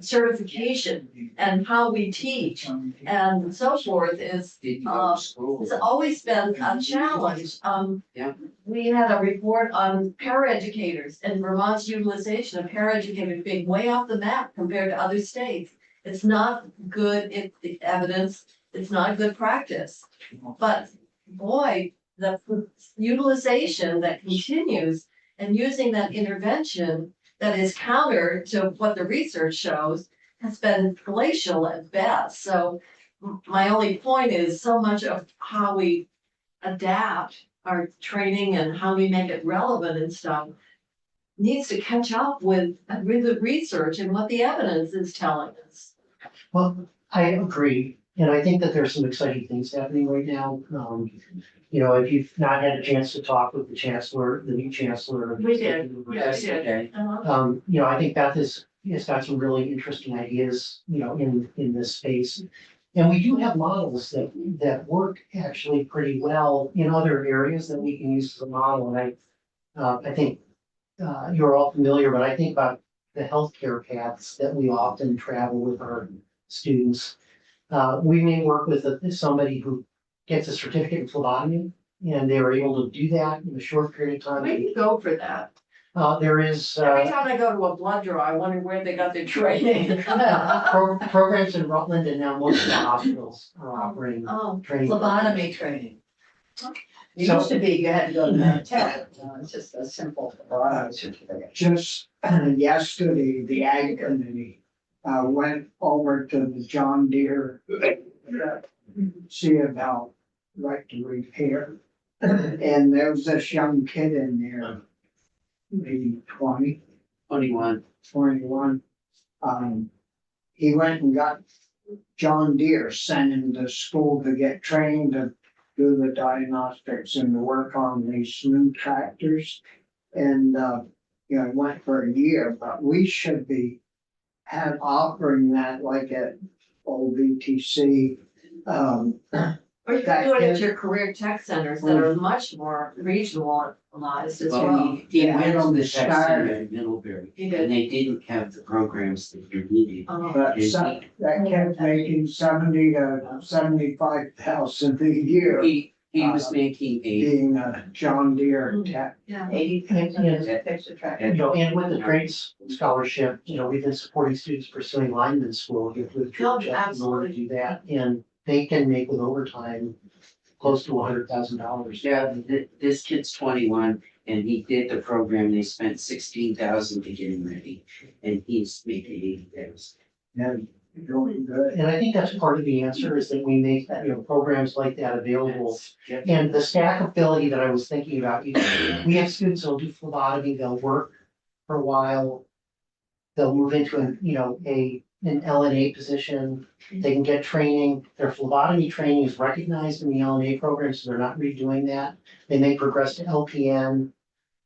certification and how we teach and so forth is, Did you go to school? it's always been a challenge. Yeah. We had a report on paraeducators and Vermont's utilization of paraeducators being way off the map compared to other states. It's not good, the evidence, it's not good practice. But boy, the utilization that continues and using that intervention that is counter to what the research shows has been glacial at best. So my only point is so much of how we adapt our training and how we make it relevant and stuff needs to catch up with the research and what the evidence is telling us. Well, I agree, and I think that there's some exciting things happening right now. If you've not had a chance to talk with the chancellor, the new chancellor. We did. Yes, okay. I think Beth has got some really interesting ideas, in this space. And we do have models that work actually pretty well in other areas that we can use as a model. And I think you're all familiar, but I think about the healthcare paths that we often travel with our students. We may work with somebody who gets a certificate in phlebotomy, and they were able to do that in a short period of time. Where do you go for that? There is Every time I go to a blood draw, I wonder where they got their training. programs in Rutland, and now most of the hospitals are offering training. Phlebotomy training. It So- used to be, you had to go to med tech, it's just a simple phlebotomy certificate. Just yesterday, the ag committee went over to the John Deere. See about right to repair. And there was this young kid in there, maybe 20, 21. 21. He went and got John Deere, sent him to school to get trained to do the diagnostics and to work on these new tractors. And, it went for a year, but we should be offering that like at OVTC, Or you can do it at your career tech centers that are much more regionalized as Well, well. he Yeah, went to the start- tech center in Middlebury, He and did. they didn't have the programs that you needed. But that kid's making 70 to 75,000 a year, He was making a, being a John Deere tech. Yeah. You know, and with the trades scholarship, you know, we've been supporting students pursuing lineman school with church in order to do that, and they can make with overtime close to $100,000. yeah, this kid's 21, and he did the program, they spent 16,000 to get him ready, and he's making 80,000. Yeah, doing good. And I think that's part of the answer is that we make, you know, programs like that available. And the stackability that I was thinking about, you know, we have students who'll do phlebotomy, they'll work for a while. They'll move into an, you know, an LNA position, they can get training, their phlebotomy training is recognized in the LNA program, so they're not redoing that. They may progress to LPN,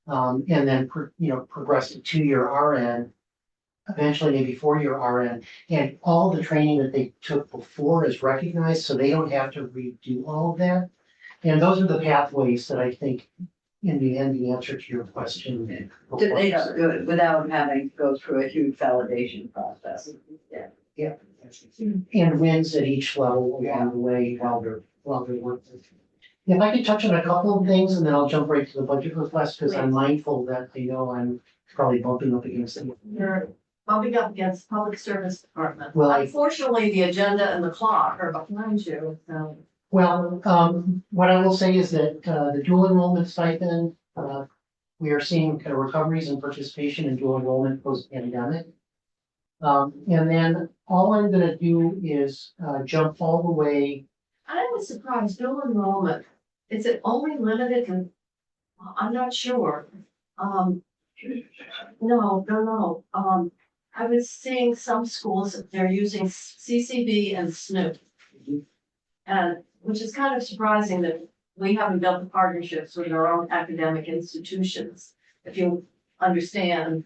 and then, you know, progress to 2-year RN. Eventually maybe 4-year RN, and all the training that they took before is recognized, so they don't have to redo all of that. And those are the pathways that I think, in the end, the answer to your question. They don't do it without having to go through a huge validation process. And wins at each level along the way while they're working. If I could touch on a couple of things, and then I'll jump right to the budget request, because I'm mindful that I know I'm probably bumping up against it. You're bumping up against Public Service Department. Well, Unfortunately, the agenda and the clock are behind you, so. Well, what I will say is that, the dual enrollment stipend, we are seeing kind of recoveries and participation in dual enrollment post-pandemic. And then all I'm gonna do is, jump all the way. I was surprised, dual enrollment, is it only limited to, I'm not sure. No. I was seeing some schools, they're using CCB and SNP. And, which is kind of surprising that we haven't built the partnerships with our own academic institutions. If you understand,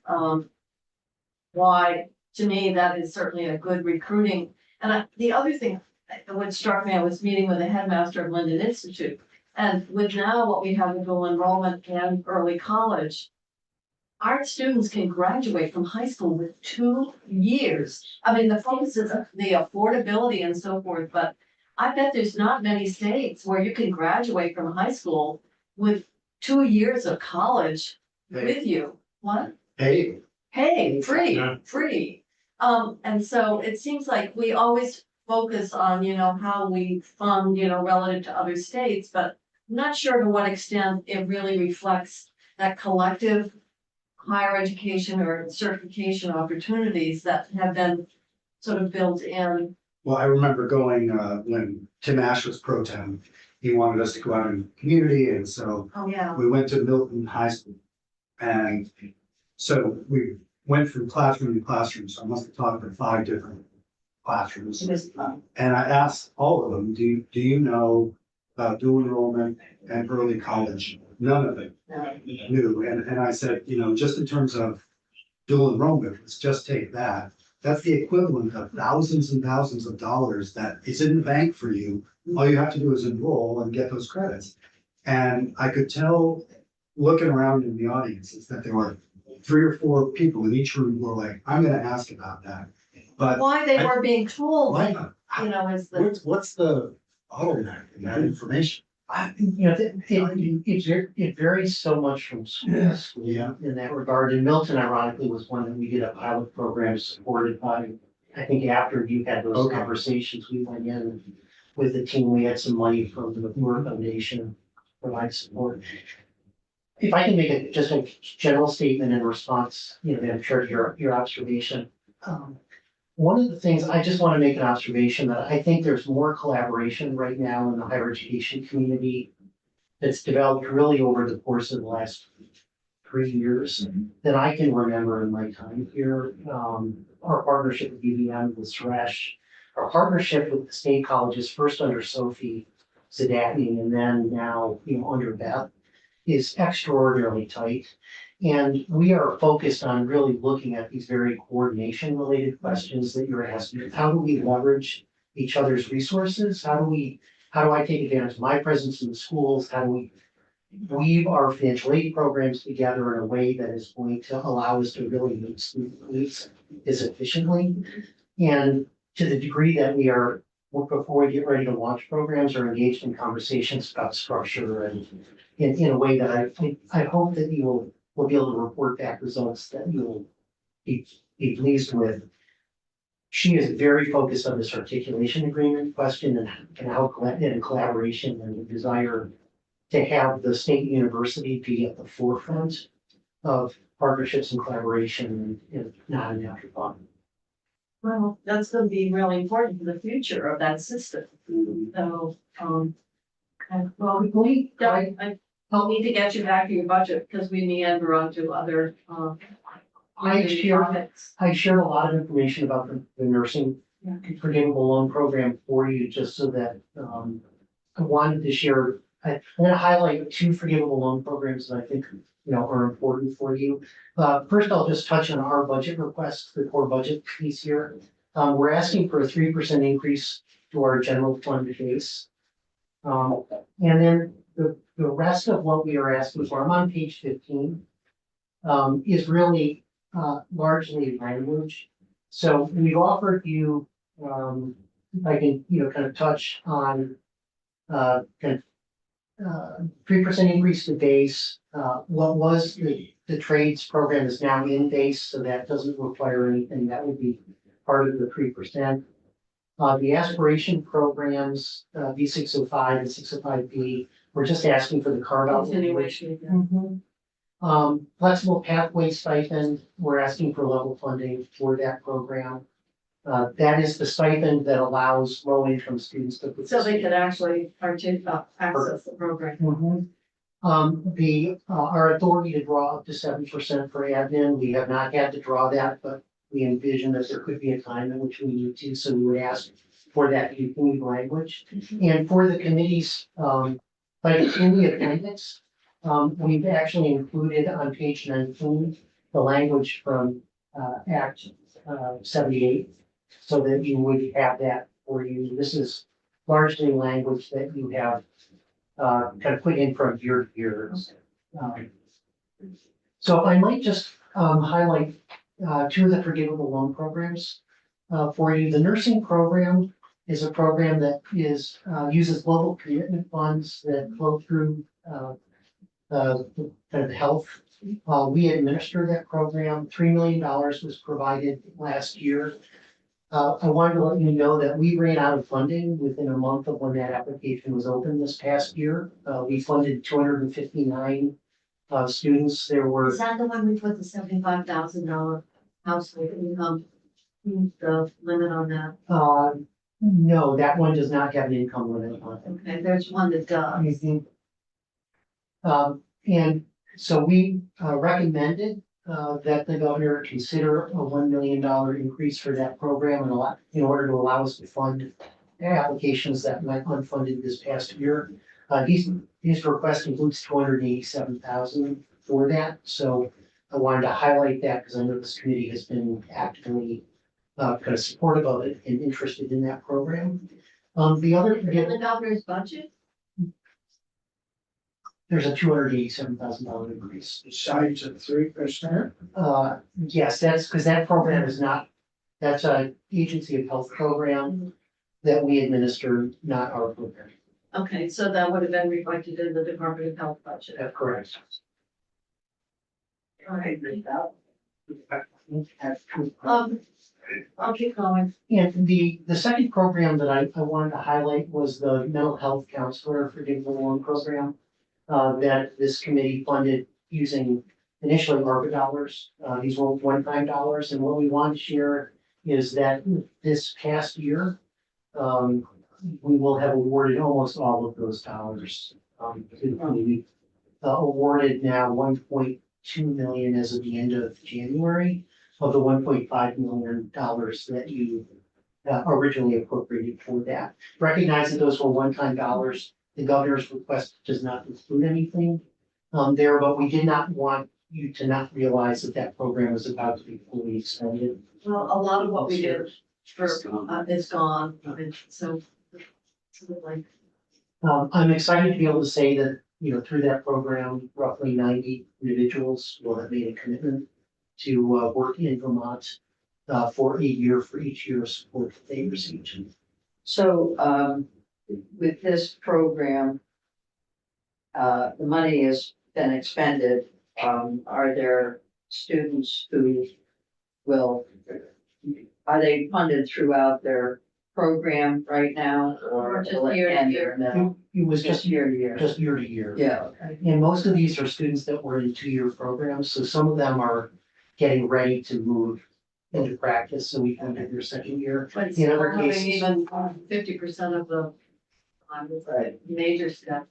why, to me, that is certainly a good recruiting. And the other thing, what struck me, I was meeting with the headmaster of Linden Institute. And with now what we have with dual enrollment and early college, our students can graduate from high school with 2 years. I mean, the focus is the affordability and so forth, but I bet there's not many states where you can graduate from high school with 2 years of college with you. What? Hey, Hey, Yeah. free. And so it seems like we always focus on, you know, how we fund, you know, relative to other states, but I'm not sure to what extent it really reflects that collective higher education or certification opportunities that have been sort of built in. well, I remember going, when Tim Ash was pro tem, he wanted us to go out in the community, and so Oh, yeah. we went to Milton High School. And so we went from classroom to classroom, so I must have talked to 5 different classrooms. And I asked all of them, do you know about dual enrollment and early college? None of them knew. And I said, you know, just in terms of dual enrollment, let's just take that. That's the equivalent of thousands and thousands of dollars that is in the bank for you. All you have to do is enroll and get those credits. And I could tell, looking around in the audiences, that there were 3 or 4 people in each room who were like, I'm gonna ask about that. But Why they were being told, why you not? know, is the, What's the bottleneck in that information? You know, it varies so much from school to school Yeah. in that regard. And Milton ironically was one that we did a pilot program supported by, I think after you had those Okay. conversations, we went in with the team, we had some money from the Moore Foundation to provide support. If I can make just a general statement in response, you know, I'm sure your observation. One of the things, I just want to make an observation that I think there's more collaboration right now in the higher education community that's developed really over the course of the last 3 years than I can remember in my time here. Our partnership with UVM, with Suresh, our partnership with the state colleges, first under Sophie Zadatny and then now, you know, under Beth, is extraordinarily tight. And we are focused on really looking at these very coordination related questions that you're asking. How do we leverage each other's resources? How do we how do I take advantage of my presence in the schools? How do we weave our financial aid programs together in a way that is going to allow us to really meet student needs as efficiently? And to the degree that we are, before we get ready to launch programs, are engaged in conversations about structure and in a way that I hope that you will be able to report back results that you'll be pleased with. She is very focused on this articulation agreement question and how in collaboration and the desire to have the state university be at the forefront of partnerships and collaboration and not an afterthought. Well, that's gonna be really important for the future of that system. So, well, I'll need to get you back to your budget because we meander onto other, I share, topics. I shared a lot of information about the nursing forgivable loan program for you, just so that, I wanted to share, I'm gonna highlight 2 forgivable loan programs that I think, are important for you. First, I'll just touch on our budget request, the core budget piece here. We're asking for a 3% increase to our general fund base. And then the rest of what we are asking for, I'm on page 15, is really largely language. So we've offered you, I can, kind of touch on 3% increase to base. What was the trades program is now in base, so that doesn't require anything. That would be part of the 3%. The aspiration programs, V605 and 605B, we're just asking for the carve out. Continuation. Flexible pathway stipend, we're asking for level funding for that program. That is the stipend that allows low income students to. So they can actually access the program. Our authority to draw up to 7% for admin, we have not had to draw that, but we envision that there could be a time in which we need to, so we would ask for that unique language. And for the committees, like in the appendix, we've actually included on page 19, the language from Act 78, so that you would have that for you. This is largely language that you have kind of put in from year to year. So if I might just highlight 2 of the forgivable loan programs for you. The nursing program is a program that is uses global commitment funds that flow through kind of health. We administer that program. $3 million was provided last year. I wanted to let you know that we ran out of funding within a month of when that application was open this past year. We funded 259 students. There were. Is that the one we put the $75,000 household income, the limit on that? No, that one does not have an income limit on it. Okay, there's one that does. And so we recommended that the governor consider a $1 million increase for that program in order to allow us to fund applications that went unfunded this past year. His request includes $287,000 for that. So I wanted to highlight that because I know this committee has been actively kind of supportive of it and interested in that program. The other, In the governor's budget? there's a $287,000 increase. Besides the 3%? Yes, that's because that program is not, that's a agency of health program that we administer, not our program. Okay, so that would have been reflected in the Department of Health budget. That's correct. All right. I'll keep going. And the second program that I wanted to highlight was the mental health counselor forgivable loan program that this committee funded using initially ARPA dollars. These were one-time dollars, and what we want to share is that this past year, we will have awarded almost all of those dollars. We awarded now 1.2 million as of the end of January of the $1.5 million that you originally appropriated for that. Recognize that those were one-time dollars. The governor's request does not include anything there, but we did not want you to not realize that that program was about to be fully expended. Well, a lot of what we did for, is gone, I mean, so, sort of like, I'm excited to be able to say that, through that program, roughly 90 individuals will have made a commitment to work in Vermont for a year for each year of support that they received. So, with this program, the money has been expended. Are there students who are they funded throughout their program right now or Or just will it year to end year? in the middle? It was just Year to year. just year to year. Yeah, okay. And most of these are students that were in 2-year programs, so some of them are getting ready to move into practice, so we can get their second year. But In other having cases, even 50% of the major stuff.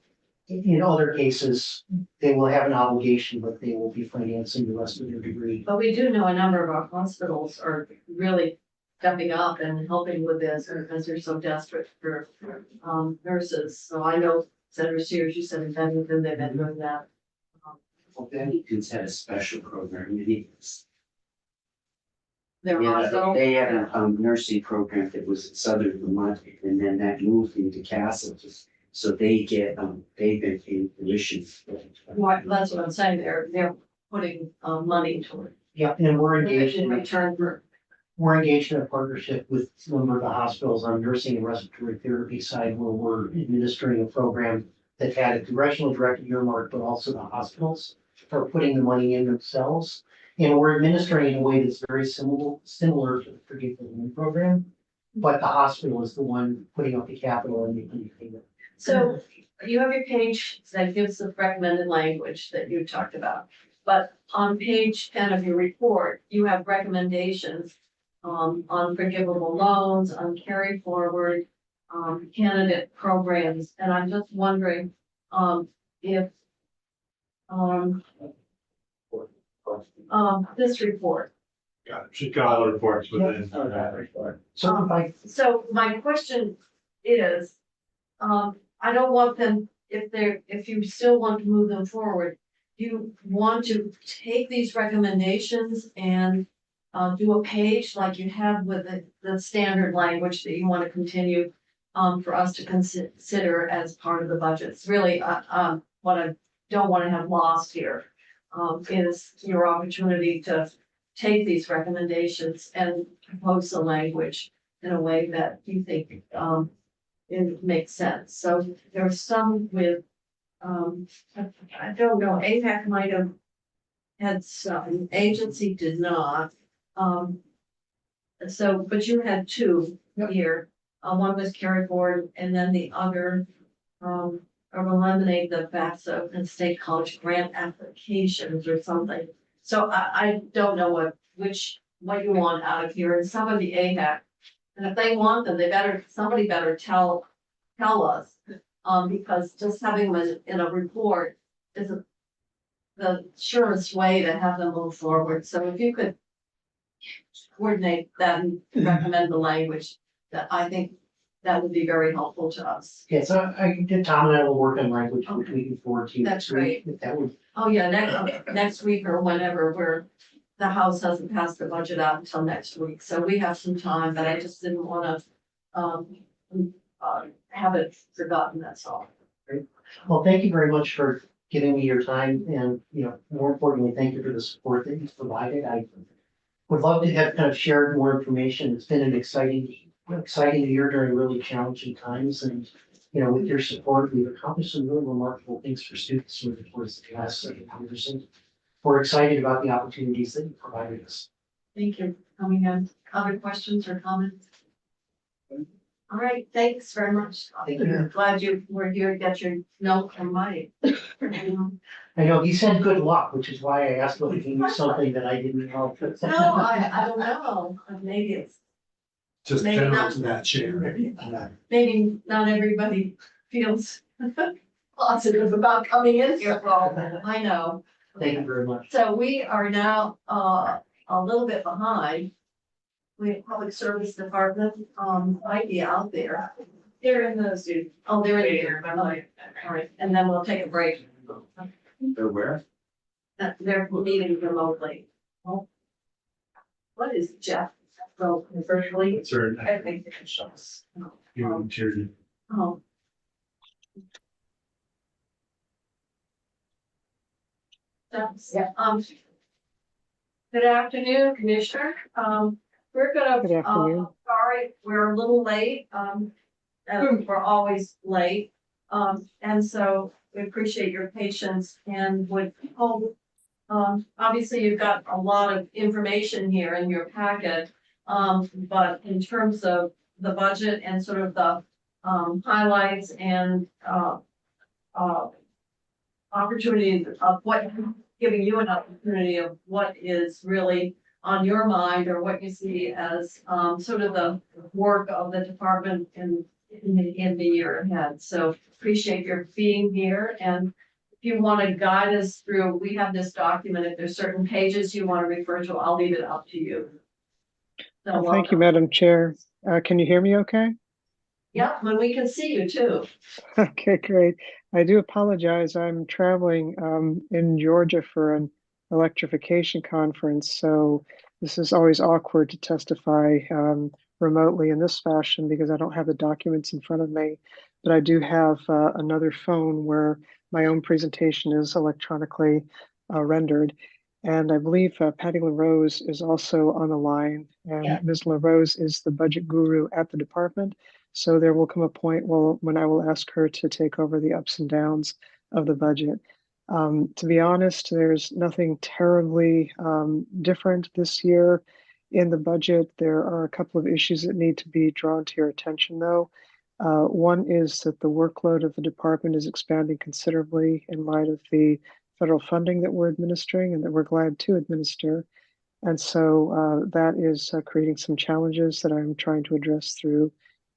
in other cases, they will have an obligation, but they will be financing the rest of their degree. But we do know a number of our hospitals are really stepping up and helping with this because they're so desperate for nurses. So I know Senator Sears, you said in Bennington, they've been doing that. Well, Bennington's had a special program, They're also, they had a nursing program that was in Southern Vermont, and then that moved into Castles. So they get, they've been paying tuition. that's what I'm saying, they're putting money toward. Yeah, and we're engaged In in return for, We're engaged in a partnership with a number of the hospitals on nursing and respiratory therapy side where we're administering a program that had a congressional directed earmark, but also the hospitals are putting the money in themselves. And we're administering in a way that's very similar to the Forgive the Loan program, but the hospital is the one putting up the capital and making the payment. so you have your page that gives the recommended language that you talked about. But on page 10 of your report, you have recommendations on forgivable loans, on carry forward, candidate programs, and I'm just wondering, if, this report. Got it. She's got all the reports within. So if I So my question is, I don't want them, if you still want to move them forward, do you want to take these recommendations and do a page like you have with the standard language that you want to continue for us to consider as part of the budget? It's really, what I don't want to have lost here is your opportunity to take these recommendations and compose the language in a way that you think it makes sense. So there are some with, I don't know, APAC might have had some, agency did not. So, but you had two here. One was carry forward and then the other, eliminate the FAFSA and state college grant applications or something. So I don't know what you want out of here, and some of the AHAC. And if they want them, somebody better tell us, because just having them in a report is the surest way to have them move forward. So if you could coordinate that and recommend the language, that I think that would be very helpful to us. Yeah, so Tom and I will work on language, which we can forward to you. That's next week, great. if that would, Oh, yeah, next week or whenever the House hasn't passed the budget out until next week, so we have some time, but I just didn't wanna, have it forgotten, that's all. well, thank you very much for giving me your time and, more importantly, thank you for the support that you've provided. I would love to have kind of shared more information. It's been an exciting year during really challenging times and, with your support, we've accomplished some really remarkable things for students over the course of the last 7 years. And we're excited about the opportunities that you provided us. Thank you for coming in. Other questions or comments? All right, thanks very much. Thank you. Glad you were here to get your note from Mike. I know he said good luck, which is why I asked whether he knew something that I didn't know. No, I don't know, maybe it's, Just Maybe general not. to that chair. maybe not everybody feels positive about coming in here, well, I know. Thank you very much. So we are now a little bit behind. We have public service department might be out there. They're in the Zoom. Oh, they're in here. All right, and then we'll take a break. They're where? They're meeting remotely. Oh. What is Jeff? So virtually. It's her, I think it shows. you to Oh, Yeah. Good afternoon, Commissioner. We're gonna, Good afternoon. sorry, we're a little late. We're always late. And so we appreciate your patience and would hope, obviously you've got a lot of information here in your packet. But in terms of the budget and sort of the, highlights and, opportunity of what, giving you an opportunity of what is really on your mind or what you see as sort of the work of the department in the year ahead. So appreciate your being here, and if you want to guide us through, we have this document. If there's certain pages you want to refer to, I'll leave it up to you. So Thank you, welcome. Madam Chair. Can you hear me okay? Yeah, and we can see you too. Okay, great. I do apologize. I'm traveling in Georgia for an electrification conference, so this is always awkward to testify remotely in this fashion because I don't have the documents in front of me. But I do have another phone where my own presentation is electronically rendered. And I believe Patty LaRose is also on the line, and Yeah. Ms. LaRose is the budget guru at the department. So there will come a point when I will ask her to take over the ups and downs of the budget. To be honest, there's nothing terribly different this year in the budget. There are a couple of issues that need to be drawn to your attention, though. One is that the workload of the department is expanding considerably in light of the federal funding that we're administering and that we're glad to administer. And so that is creating some challenges that I'm trying to address through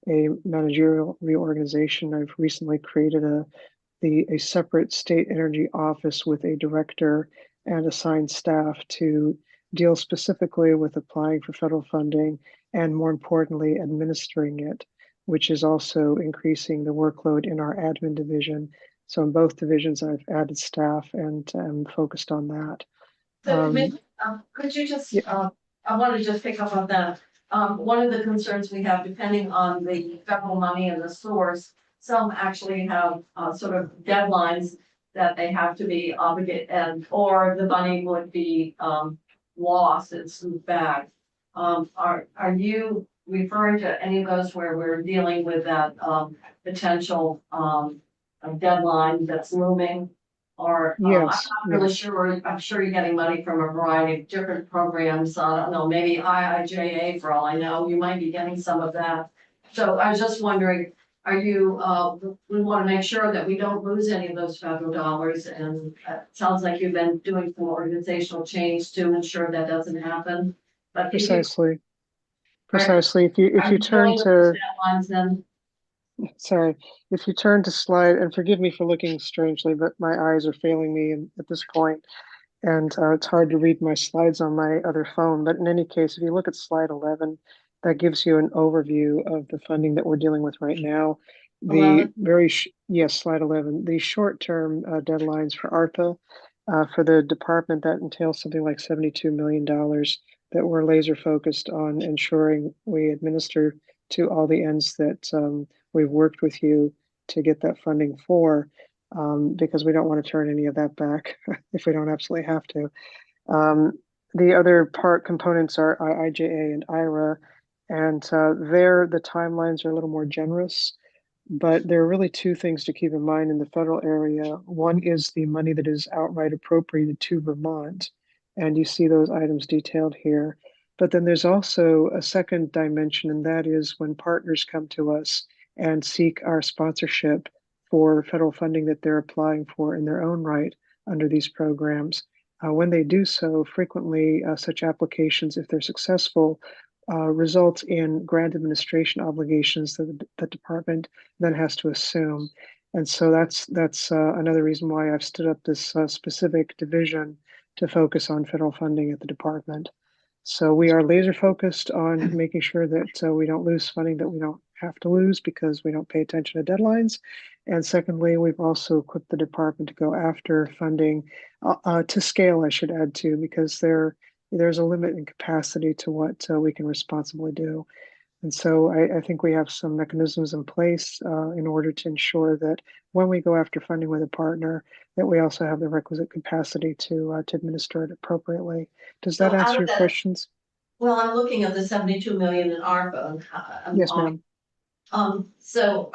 a managerial reorganization. I've recently created a separate state energy office with a director and assigned staff to deal specifically with applying for federal funding and, more importantly, administering it, which is also increasing the workload in our admin division. So in both divisions, I've added staff and I'm focused on that. So, could you just, Yeah. I want to just pick up on that. One of the concerns we have, depending on the federal money and the source, some actually have, sort of deadlines that they have to be obligated, and, or the money would be, lost and smoothed back. Are you referring to any of those where we're dealing with that, potential, deadline that's looming? Or, I'm Yes, not really yes. sure, I'm sure you're getting money from a variety of different programs, I don't know, maybe IIJA for all I know, you might be getting some of that. So I was just wondering, are you, we want to make sure that we don't lose any of those federal dollars, and it sounds like you've been doing some organizational change to ensure that doesn't happen. But if you, Precisely. are, Precisely. If are you you turn dealing with those to, deadlines then? sorry, if you turn to slide, and forgive me for looking strangely, but my eyes are failing me at this point, and it's hard to read my slides on my other phone. But in any case, if you look at slide 11, that gives you an overview of the funding that we're dealing with right now. The 11? yes, slide 11, the short-term deadlines for ARPA for the department, that entails something like $72 million that we're laser focused on ensuring we administer to all the ends that we've worked with you to get that funding for, because we don't want to turn any of that back if we don't absolutely have to. The other part components are IIJA and IRA, and there the timelines are a little more generous. But there are really two things to keep in mind in the federal area. One is the money that is outright appropriated to Vermont, and you see those items detailed here. But then there's also a second dimension, and that is when partners come to us and seek our sponsorship for federal funding that they're applying for in their own right under these programs. When they do so, frequently such applications, if they're successful, result in grant administration obligations that the department then has to assume. And so that's another reason why I've stood up this specific division to focus on federal funding at the department. So we are laser focused on making sure that we don't lose funding that we don't have to lose because we don't pay attention to deadlines. And secondly, we've also equipped the department to go after funding to scale, I should add too, because there's a limit in capacity to what we can responsibly do. And so I think we have some mechanisms in place in order to ensure that when we go after funding with a partner, that we also have the requisite capacity to administer it appropriately. Does that So out answer of your that, questions? well, I'm looking at the 72 million in ARPA. And, Yes, ma'am. So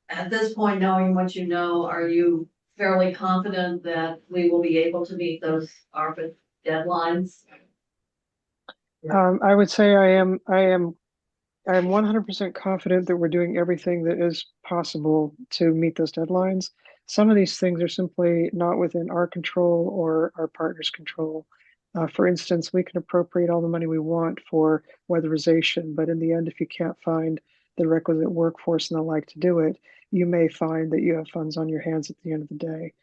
at this point, knowing what you know, are you fairly confident that we will be able to meet those ARPA deadlines? I would say I am 100% confident that we're doing everything that is possible to meet those deadlines. Some of these things are simply not within our control or our partner's control. For instance, we can appropriate all the money we want for weatherization, but in the end, if you can't find the requisite workforce and the like to do it, you may find that you have funds on your hands at the end of the day.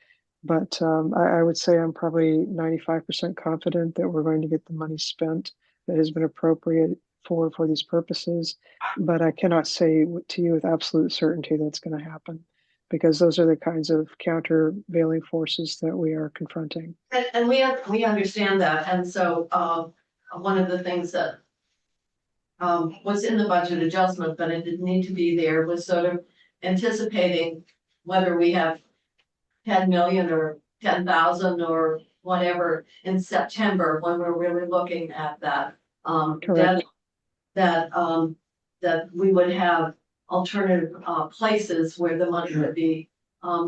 But I would say I'm probably 95% confident that we're going to get the money spent that has been appropriate for these purposes. But I cannot say to you with absolute certainty that's going to happen because those are the kinds of countervailing forces that we are confronting. And we understand that. And so, one of the things that was in the budget adjustment, but it didn't need to be there, was sort of anticipating whether we have 10 million or 10,000 or whatever in September, when we're really looking at that, Correct. that we would have alternative, places where the money would be,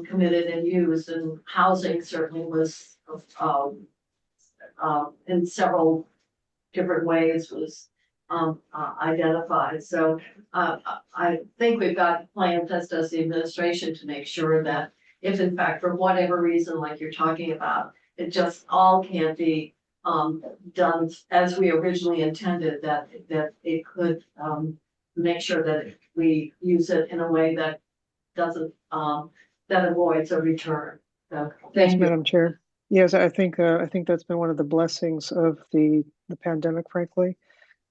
committed and used, and housing certainly was, in several different ways was, identified. So, I think we've got plans, as does the administration, to make sure that if in fact, for whatever reason, like you're talking about, it just all can't be done as we originally intended, that it could make sure that we use it in a way that doesn't that avoids a return. So Yes, thank you. Madam Chair. Yes, I think that's been one of the blessings of the pandemic, frankly,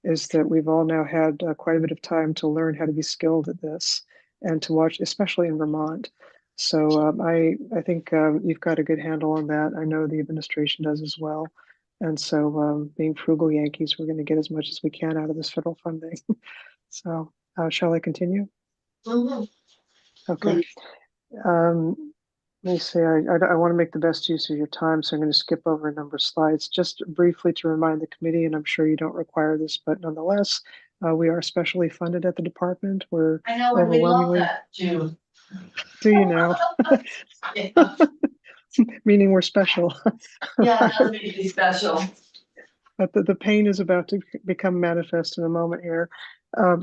is that we've all now had quite a bit of time to learn how to be skilled at this and to watch, especially in Vermont. So I think you've got a good handle on that. I know the administration does as well. And so being frugal Yankees, we're going to get as much as we can out of this federal funding. So shall I continue? Mhm. Okay. Let me see, I want to make the best use of your time, so I'm going to skip over a number of slides. Just briefly to remind the committee, and I'm sure you don't require this, but nonetheless, we are specially funded at the department. We're I know, and we love overwhelmingly, that, June. do you know, Yeah, meaning we're special. yeah, it does make me special. But the pain is about to become manifest in a moment here.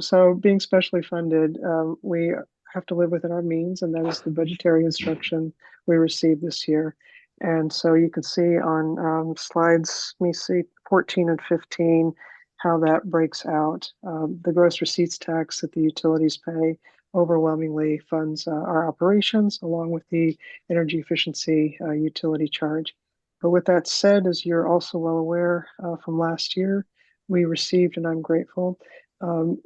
So being specially funded, we have to live within our means, and that is the budgetary instruction we received this year. And so you can see on slides, let me see, 14 and 15, how that breaks out. The gross receipts tax that the utilities pay overwhelmingly funds our operations, along with the energy efficiency utility charge. But with that said, as you're also well aware from last year, we received, and I'm grateful,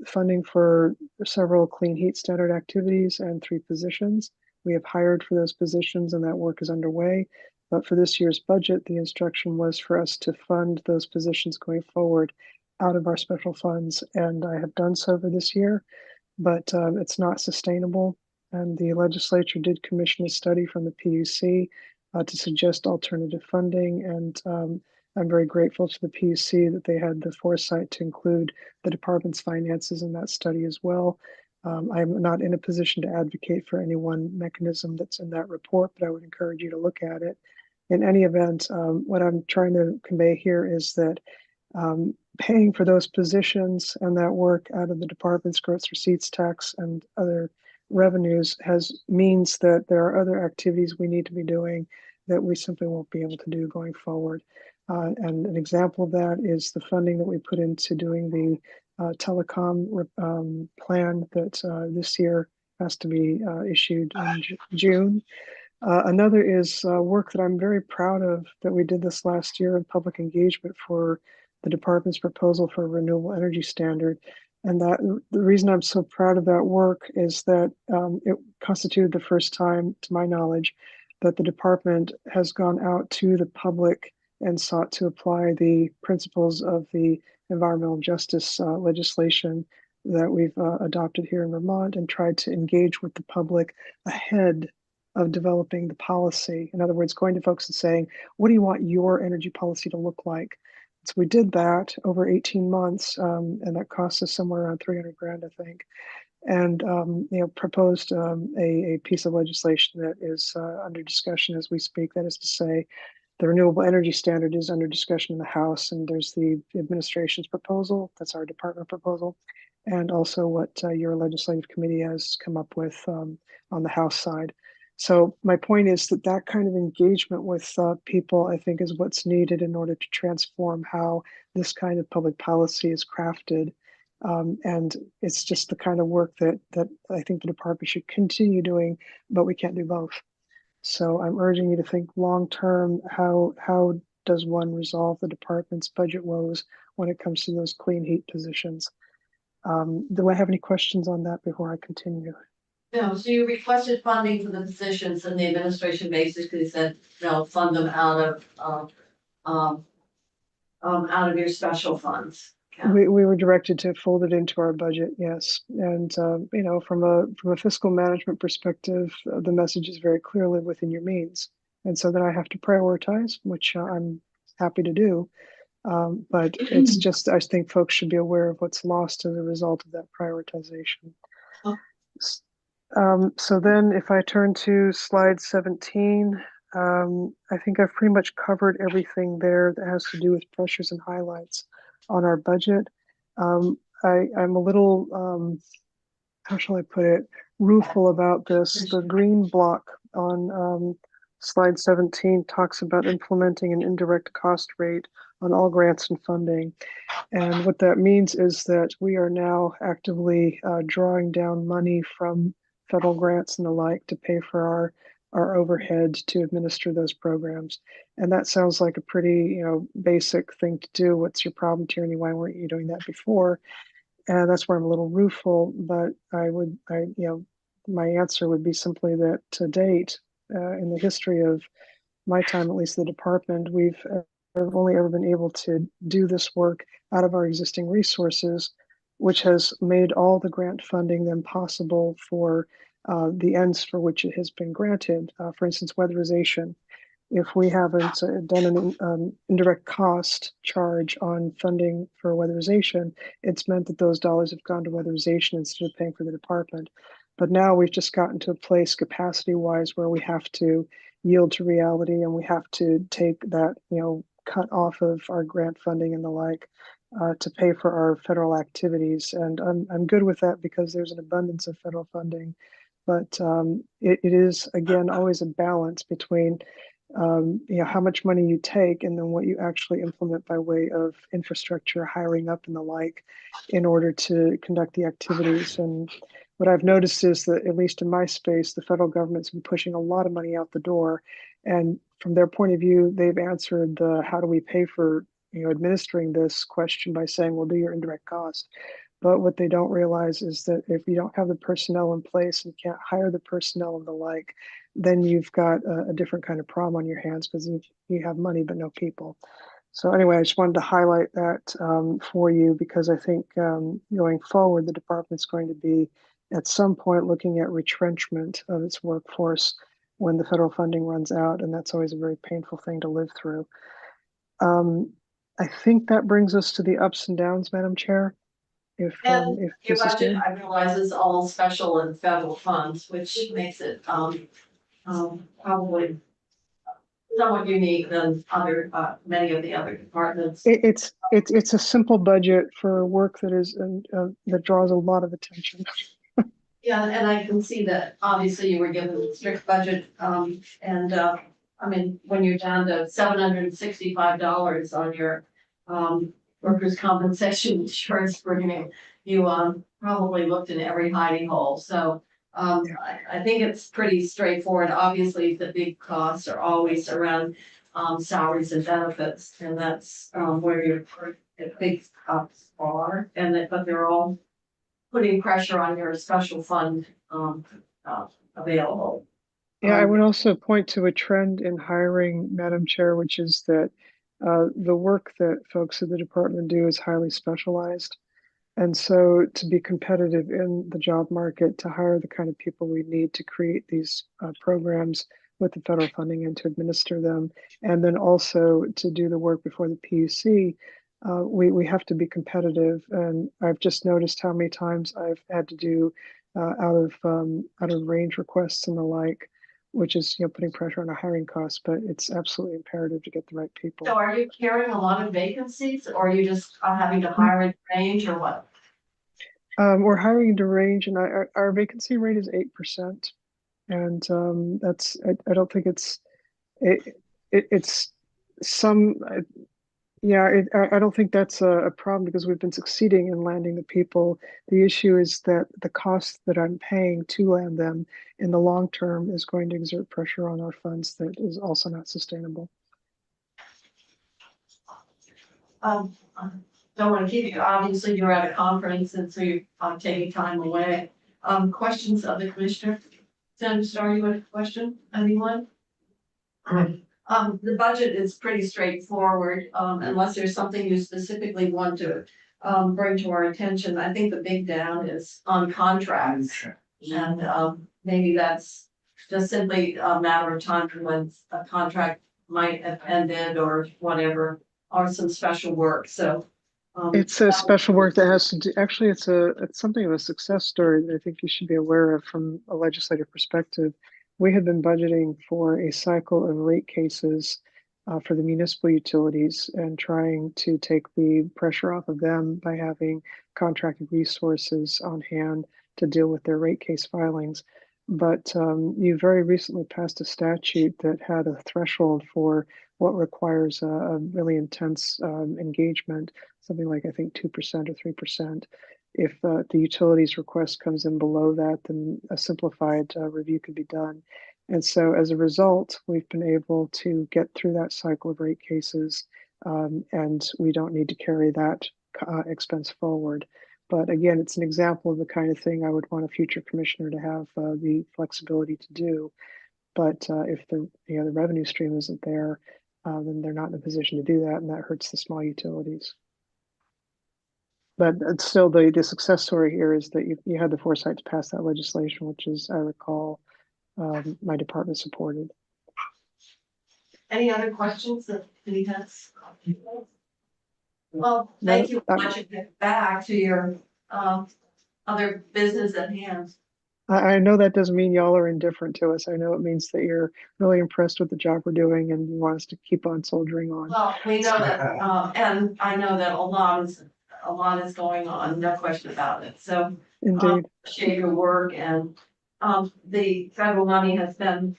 funding for several clean heat standard activities and 3 positions. We have hired for those positions and that work is underway. But for this year's budget, the instruction was for us to fund those positions going forward out of our special funds. And I have done so for this year, but it's not sustainable. And the legislature did commission a study from the PUC to suggest alternative funding. And I'm very grateful to the PUC that they had the foresight to include the department's finances in that study as well. I'm not in a position to advocate for any one mechanism that's in that report, but I would encourage you to look at it. In any event, what I'm trying to convey here is that paying for those positions and that work out of the department's gross receipts tax and other revenues means that there are other activities we need to be doing that we simply won't be able to do going forward. And an example of that is the funding that we put into doing the telecom plan that this year has to be issued in June. Another is work that I'm very proud of that we did this last year in public engagement for the department's proposal for a renewable energy standard. And that the reason I'm so proud of that work is that it constituted the first time, to my knowledge, that the department has gone out to the public and sought to apply the principles of the environmental justice legislation that we've adopted here in Vermont and tried to engage with the public ahead of developing the policy. In other words, going to folks and saying, what do you want your energy policy to look like? So we did that over 18 months, and that cost us somewhere around 300 grand, I think. And proposed a piece of legislation that is under discussion as we speak. That is to say, the renewable energy standard is under discussion in the House, and there's the administration's proposal. That's our department proposal, and also what your legislative committee has come up with on the House side. So my point is that that kind of engagement with people, I think, is what's needed in order to transform how this kind of public policy is crafted. And it's just the kind of work that I think the department should continue doing, but we can't do both. So I'm urging you to think long term. How does one resolve the department's budget woes when it comes to those clean heat positions? Do I have any questions on that before I continue? No, so you requested funding for the positions and the administration basically said they'll fund them out of your special funds. account. We were directed to fold it into our budget, yes. And from a fiscal management perspective, the message is very clearly within your means. And so then I have to prioritize, which I'm happy to do. But it's just, I think folks should be aware of what's lost as a result of that prioritization. Oh. So then if I turn to slide 17, I think I've pretty much covered everything there that has to do with pressures and highlights on our budget. I'm a little, how shall I put it, rueful about this. The green block on slide 17 talks about implementing an indirect cost rate on all grants and funding. And what that means is that we are now actively drawing down money from federal grants and the like to pay for our overhead to administer those programs. And that sounds like a pretty, basic thing to do. What's your problem, Tierney? Why weren't you doing that before? And that's where I'm a little rueful, but my answer would be simply that to date, in the history of my time, at least the department, we've only ever been able to do this work out of our existing resources, which has made all the grant funding then possible for the ends for which it has been granted. For instance, weatherization. If we haven't done an indirect cost charge on funding for weatherization, it's meant that those dollars have gone to weatherization instead of paying for the department. But now we've just gotten to a place capacity-wise where we have to yield to reality and we have to take that, cut off of our grant funding and the like to pay for our federal activities. And I'm good with that because there's an abundance of federal funding. But it is, again, always a balance between how much money you take and then what you actually implement by way of infrastructure, hiring up and the like, in order to conduct the activities. And what I've noticed is that, at least in my space, the federal government's been pushing a lot of money out the door. And from their point of view, they've answered the how do we pay for administering this question by saying, well, do your indirect cost. But what they don't realize is that if you don't have the personnel in place and can't hire the personnel and the like, then you've got a different kind of problem on your hands because you have money but no people. So anyway, I just wanted to highlight that for you because I think going forward, the department's going to be at some point looking at retrenchment of its workforce when the federal funding runs out, and that's always a very painful thing to live through. I think that brings us to the ups and downs, Madam Chair. If And your this is budget, good. I realize, is all special and federal funds, which makes it probably somewhat unique than many of the other departments. It's a simple budget for work that is that draws a lot of attention. Yeah, and I can see that obviously you were given a strict budget, when you're down to $765 on your workers' compensation insurance premium, you probably looked in every hiding hole. So I think it's pretty straightforward. Obviously, the big costs are always around salaries and benefits, and that's where your big costs are. But they're all putting pressure on your special fund available. Yeah, I would also point to a trend in hiring, Madam Chair, which is that the work that folks at the department do is highly specialized. And so to be competitive in the job market, to hire the kind of people we need to create these programs with the federal funding and to administer them, and then also to do the work before the PUC, we have to be competitive. And I've just noticed how many times I've had to do out of range requests and the like, which is putting pressure on our hiring costs. But it's absolutely imperative to get the right people. So are you carrying a lot of vacancies or are you just having to hire in range or what? We're hiring into range, and our vacancy rate is 8%, and that's I don't think it's some yeah I don't think that's a problem because we've been succeeding in landing the people. The issue is that the cost that I'm paying to land them in the long term is going to exert pressure on our funds that is also not sustainable. Don't want to keep you, obviously you're at a conference and so you're taking time away. Questions of the commissioner? Senator Starr, you have a question? Anyone? The budget is pretty straightforward, unless there's something you specifically want to bring to our attention. I think the big down is on contracts. And maybe that's just simply a matter of time when a contract might have ended or whatever, or some special work, so. It's a special work that has to do, actually, it's something of a success story that I think you should be aware of from a legislative perspective. We had been budgeting for a cycle of rate cases for the municipal utilities and trying to take the pressure off of them by having contracted resources on hand to deal with their rate case filings. But you very recently passed a statute that had a threshold for what requires a really intense engagement, something like I think 2% or 3%. If the utilities request comes in below that, then a simplified review could be done. And so as a result, we've been able to get through that cycle of rate cases, and we don't need to carry that expense forward. But again, it's an example of the kind of thing I would want a future commissioner to have the flexibility to do. But if the revenue stream isn't there, then they're not in a position to do that, and that hurts the small utilities. But it's still the success story here is that you had the foresight to pass that legislation, which is, I recall, my department supported. Any other questions that any has? Well, thank you for much. Get back to your other business at hand. I know that doesn't mean y'all are indifferent to us. I know it means that you're really impressed with the job we're doing and you want us to keep on soldiering on. Well, we know that, and I know that a lot is going on, no question about it. So Indeed. Appreciate your work, and the federal money has been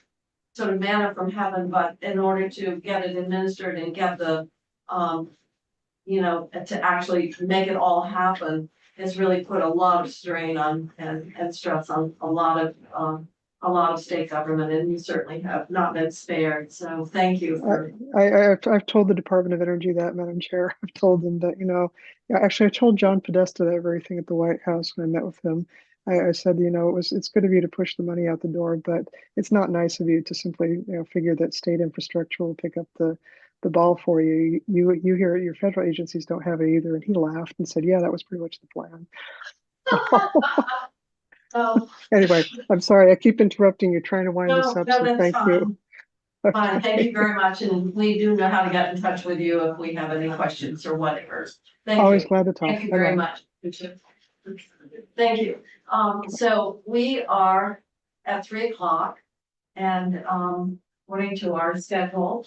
sort of manna from heaven, but in order to get it administered and get the to actually make it all happen, has really put a lot of strain on and stress on a lot of state government, and you certainly have not been spared. So thank you for. I've told the Department of Energy that, Madam Chair. I've told them that, actually I told John Podesta that very thing at the White House when I met with him. I said, it's good of you to push the money out the door, but it's not nice of you to simply, figure that state infrastructure will pick up the ball for you. You hear your federal agencies don't have it either. And he laughed and said, yeah, that was pretty much the plan. Anyway, I'm sorry. I keep interrupting you, trying to wind this up. No, So that's thank fine. you. Fine, thank you very much. And we do know how to get in touch with you if we have any questions or whatever. Thank you. Always glad to talk. Thank you very much. Thank you. So we are at 3 o'clock and according to our schedule,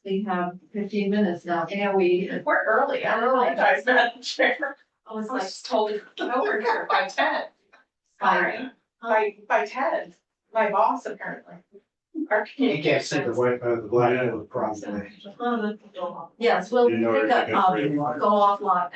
we have 15 minutes now. And we're early. I don't know, guys, Madam Chair. I was like told over here by 10. Sorry. By 10. My boss apparently. You can't see the white, the black, probably. Yes, we'll You know, pick up, you got 3 o'clock. go offline.